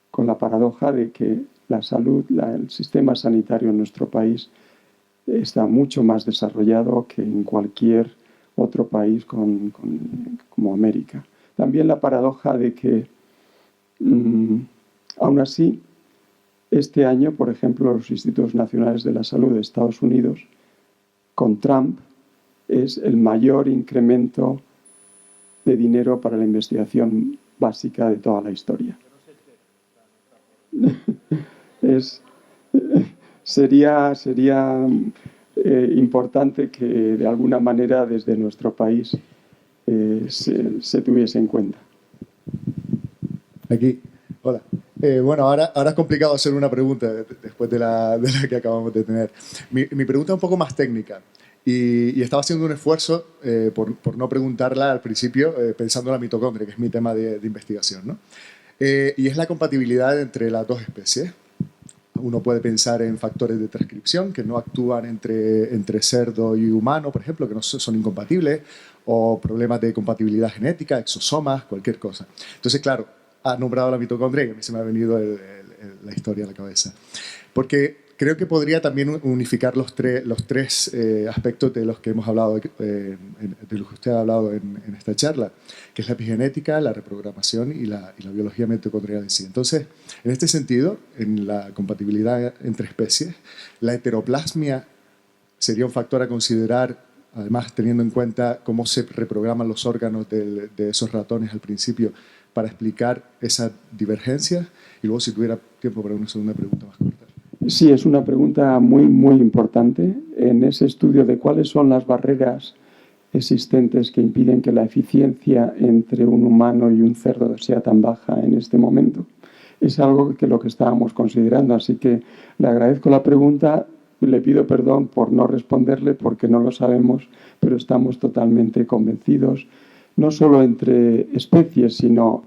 con la paradoja de que la salud, el sistema sanitario en nuestro país está mucho más desarrollado que en cualquier otro país como América. También la paradoja de que, aún así, este año, por ejemplo, los Institutos Nacionales de la Salud de Estados Unidos, con Trump, es el mayor incremento de dinero para la investigación básica de toda la historia. Sería importante que de alguna manera desde nuestro país se tuviese en cuenta. Aquí, hola. Bueno, ahora es complicado hacer una pregunta después de la que acabamos de tener. Mi pregunta es un poco más técnica y estaba haciendo un esfuerzo por no preguntarla al principio pensando en la mitocondria, que es mi tema de investigación, ¿no? Y es la compatibilidad entre las dos especies. Uno puede pensar en factores de transcripción que no actúan entre cerdo y humano, por ejemplo, que no son incompatibles, o problemas de compatibilidad genética, exosomas, cualquier cosa. Entonces, claro, ha nombrado la mitocondria y a mí se me ha venido la historia a la cabeza. Porque creo que podría también unificar los tres aspectos de los que hemos hablado, de los que usted ha hablado en esta charla, que es la epigenética, la reprogramación y la biología mitocondrial en sí. Entonces, en este sentido, en la compatibilidad entre especies, la heteroplasmia sería un factor a considerar, además teniendo en cuenta cómo se reprograman los órganos de esos ratones al principio, para explicar esa divergencia. Y luego, si tuviera tiempo para una segunda pregunta más corta. Sí, es una pregunta muy, muy importante. En ese estudio de cuáles son las barreras existentes que impiden que la eficiencia entre un humano y un cerdo sea tan baja en este momento, es algo que lo que estábamos considerando. Así que le agradezco la pregunta, le pido perdón por no responderle porque no lo sabemos, pero estamos totalmente convencidos, no solo entre especies, sino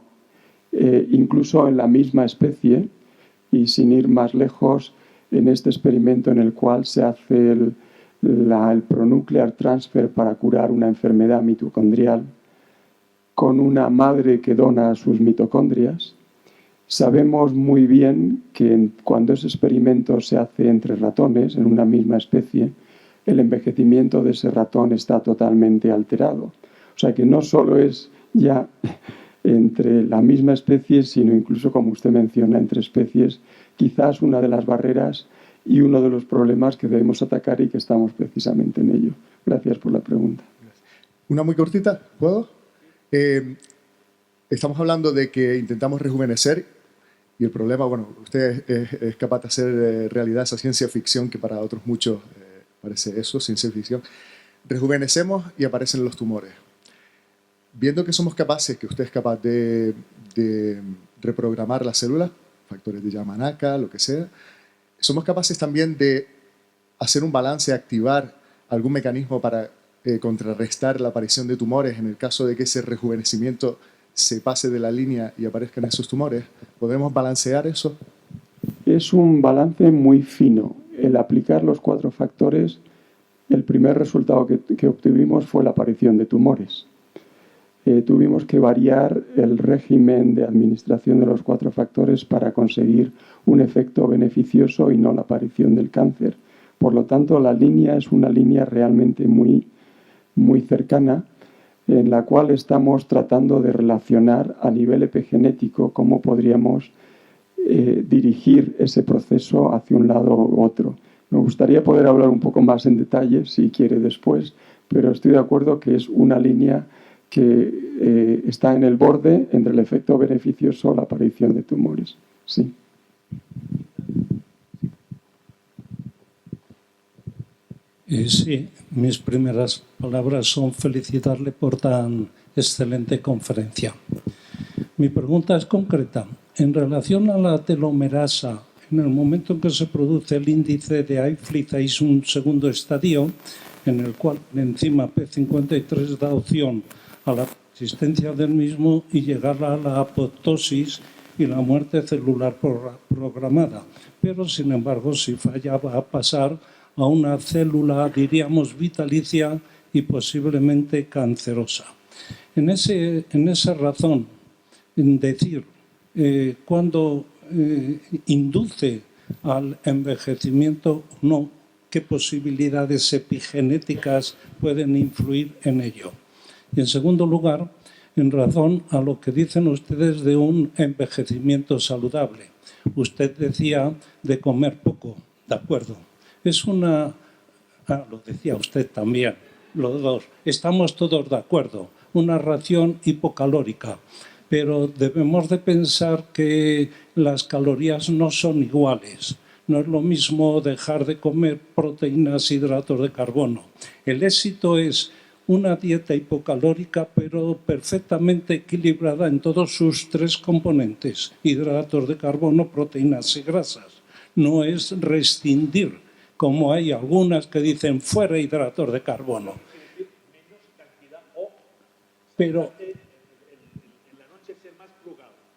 incluso en la misma especie, y sin ir más lejos, en este experimento en el cual se hace el pronuclear transfer para curar una enfermedad mitocondrial con una madre que dona sus mitocondrias. Sabemos muy bien que cuando ese experimento se hace entre ratones en una misma especie, el envejecimiento de ese ratón está totalmente alterado. O sea que no solo es ya entre la misma especie, sino incluso, como usted menciona, entre especies, quizás una de las barreras y uno de los problemas que debemos atacar y que estamos precisamente en ello. Gracias por la pregunta. Una muy cortita, ¿puedo? Estamos hablando de que intentamos rejuvenecer y el problema, bueno, usted es capaz de hacer realidad esa ciencia ficción que para otros muchos parece eso, ciencia ficción. Rejuvenecemos y aparecen los tumores. Viendo que somos capaces, que usted es capaz de reprogramar las células, factores de Yamanaka, lo que sea, somos capaces también de hacer un balance, activar algún mecanismo para contrarrestar la aparición de tumores en el caso de que ese rejuvenecimiento se pase de la línea y aparezcan esos tumores. ¿Podemos balancear eso? Es un balance muy fino. El aplicar los 4 factores, el primer resultado que obtuvimos fue la aparición de tumores. Tuvimos que variar el régimen de administración de los 4 factores para conseguir un efecto beneficioso y no la aparición del cáncer. Por lo tanto, la línea es una línea realmente muy, muy cercana, en la cual estamos tratando de relacionar a nivel epigenético cómo podríamos dirigir ese proceso hacia un lado u otro. Me gustaría poder hablar un poco más en detalle, si quiere, después, pero estoy de acuerdo que es una línea que está en el borde entre el efecto beneficioso y la aparición de tumores. Sí. Sí, mis primeras palabras son felicitarle por tan excelente conferencia. Mi pregunta es concreta. en relación a la telomerasa, en el momento en que se produce el índice de Ayflick, hay un segundo estadio en el cual la enzima P53 da opción a la existencia del mismo y llegar a la apoptosis y la muerte celular programada. Pero, sin embargo, si falla, va a pasar a una célula, diríamos, vitalicia y posiblemente cancerosa. En esa razón, en decir, cuando induce al envejecimiento o no, qué posibilidades epigenéticas pueden influir en ello. Y en segundo lugar, en razón a lo que dicen ustedes de un envejecimiento saludable. Usted decía de comer poco, de acuerdo. Es una... lo decía usted también, los dos. Estamos todos de acuerdo. Una ración hipocalórica. Pero debemos de pensar que las calorías no son iguales. No es lo mismo dejar de comer proteínas, hidratos de carbono. El éxito es una dieta hipocalórica, pero perfectamente equilibrada en todos sus tres componentes, hidratos de carbono, proteínas y grasas. No es rescindir, como hay algunas que dicen fuera hidratos de carbono. Pero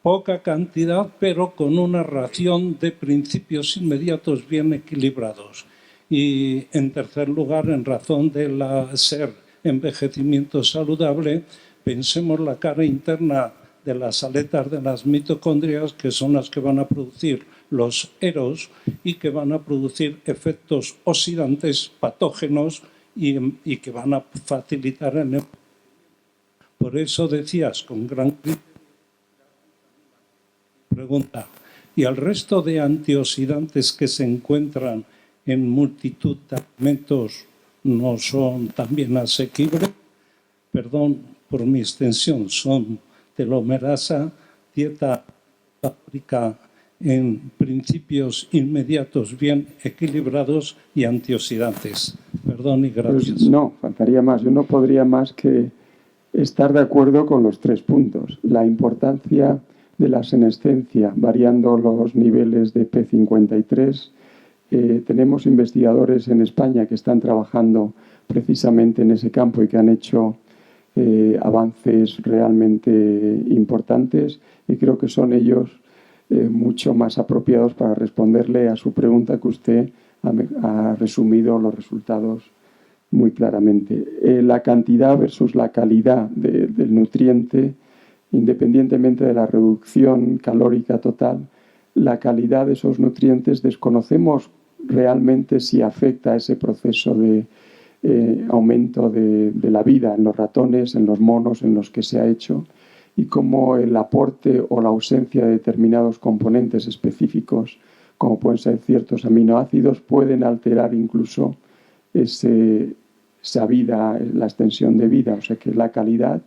poca cantidad, pero con una ración de principios inmediatos bien equilibrados. Y en tercer lugar, en razón de ser envejecimiento saludable, pensemos la cara interna de las aletas de las mitocondrias, que son las que van a producir los eros y que van a producir efectos oxidantes patógenos y que van a facilitar el... Por eso decías con gran pregunta, ¿y al resto de antioxidantes que se encuentran en multitud de alimentos no son también asequibles? Perdón por mi extensión, son telomerasa, dieta calórica en principios inmediatos bien equilibrados y antioxidantes. Perdón y gracias. Pues no, faltaría más. Yo no podría más que estar de acuerdo con los 3 puntos. La importancia de la senescencia, variando los niveles de P53. Tenemos investigadores en España que están trabajando precisamente en ese campo y que han hecho avances realmente importantes, y creo que son ellos mucho más apropiados para responderle a su pregunta, que usted ha resumido los resultados muy claramente. La cantidad versus la calidad del nutriente, independientemente de la reducción calórica total, la calidad de esos nutrientes desconocemos realmente si afecta a ese proceso de aumento de la vida en los ratones, en los monos en los que se ha hecho, y cómo el aporte o la ausencia de determinados componentes específicos, como pueden ser ciertos aminoácidos, pueden alterar incluso esa vida, la extensión de vida. O sea que la calidad,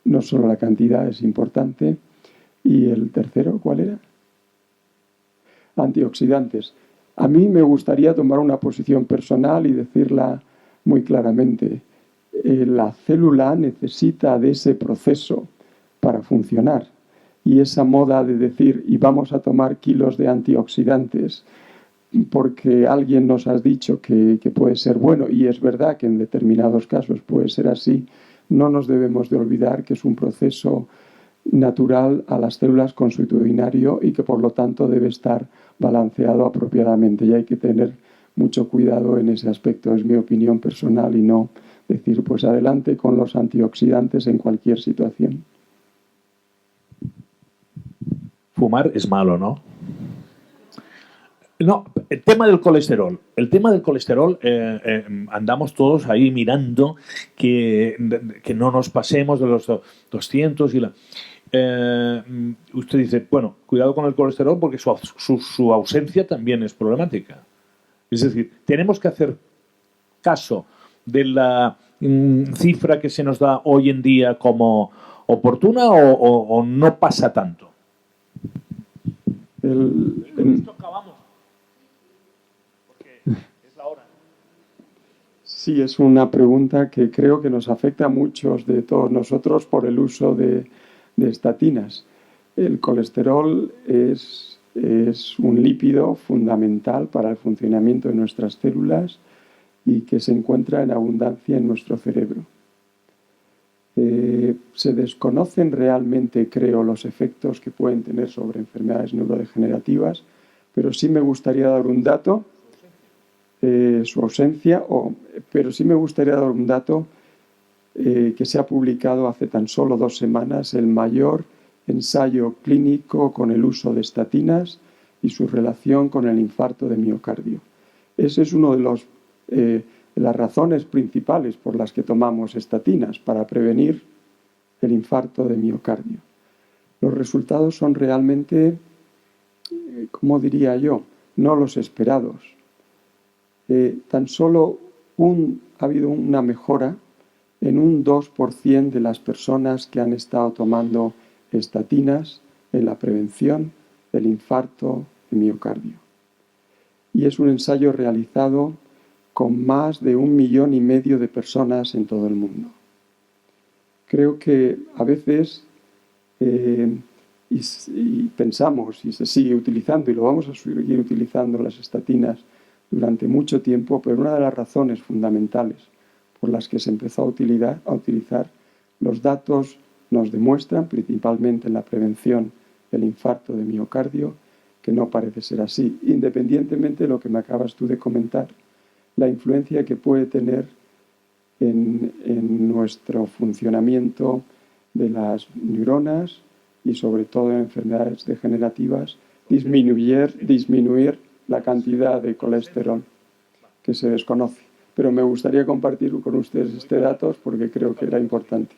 no solo la cantidad, es importante. Y el tercero, ¿cuál era? Antioxidantes. A mí me gustaría tomar una posición personal y decirla muy claramente. La célula necesita de ese proceso para funcionar. Y esa moda de decir, y vamos a tomar kilos de antioxidantes porque alguien nos ha dicho que puede ser bueno, y es verdad que en determinados casos puede ser así, no nos debemos de olvidar que es un proceso natural a las células consuetudinario y que por lo tanto debe estar balanceado apropiadamente, y hay que tener mucho cuidado en ese aspecto. Es mi opinión personal, y no decir pues adelante con los antioxidantes en cualquier situación. Fumar es malo, ¿no? No, el tema del colesterol. El tema del colesterol, andamos todos ahí mirando que no nos pasemos de los 200 y usted dice, bueno, cuidado con el colesterol porque su ausencia también es problemática. Es decir, tenemos que hacer caso de la cifra que se nos da hoy en día como oportuna o no pasa tanto. Acabamos. Porque es la hora. Sí, es una pregunta que creo que nos afecta a muchos de todos nosotros por el uso de estatinas. El colesterol es un lípido fundamental para el funcionamiento de nuestras células y que se encuentra en abundancia en nuestro cerebro. Se desconocen realmente, creo, los efectos que pueden tener sobre enfermedades neurodegenerativas, pero sí me gustaría dar un dato, su ausencia, pero sí me gustaría dar un dato que se ha publicado hace tan solo 2 semanas, el mayor ensayo clínico con el uso de estatinas y su relación con el infarto de miocardio. Ese es uno de las razones principales por las que tomamos estatinas, para prevenir el infarto de miocardio. Los resultados son realmente, ¿cómo diría yo?, no los esperados. Tan solo ha habido una mejora en un 2% de las personas que han estado tomando estatinas en la prevención del infarto de miocardio. Y es un ensayo realizado con más de 1,5 millones de personas en todo el mundo. Creo que a veces y pensamos, y se sigue utilizando, y lo vamos a seguir utilizando las estatinas durante mucho tiempo, pero una de las razones fundamentales por las que se empezó a utilizar, los datos nos demuestran, principalmente en la prevención del infarto de miocardio, que no parece ser así, independientemente de lo que me acabas tú de comentar, la influencia que puede tener en nuestro funcionamiento de las neuronas y sobre todo en enfermedades degenerativas, disminuir la cantidad de colesterol que se desconoce. Pero me gustaría compartir con ustedes este dato porque creo que era importante.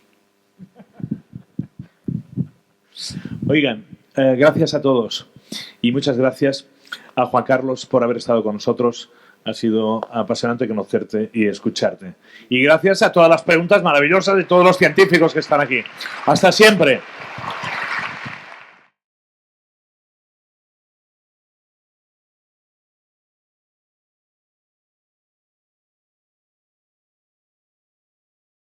Oigan, gracias a todos y muchas gracias a Juan Carlos por haber estado con nosotros. Ha sido apasionante conocerte y escucharte. Y gracias a todas las preguntas maravillosas de todos los científicos que están aquí. Hasta siempre.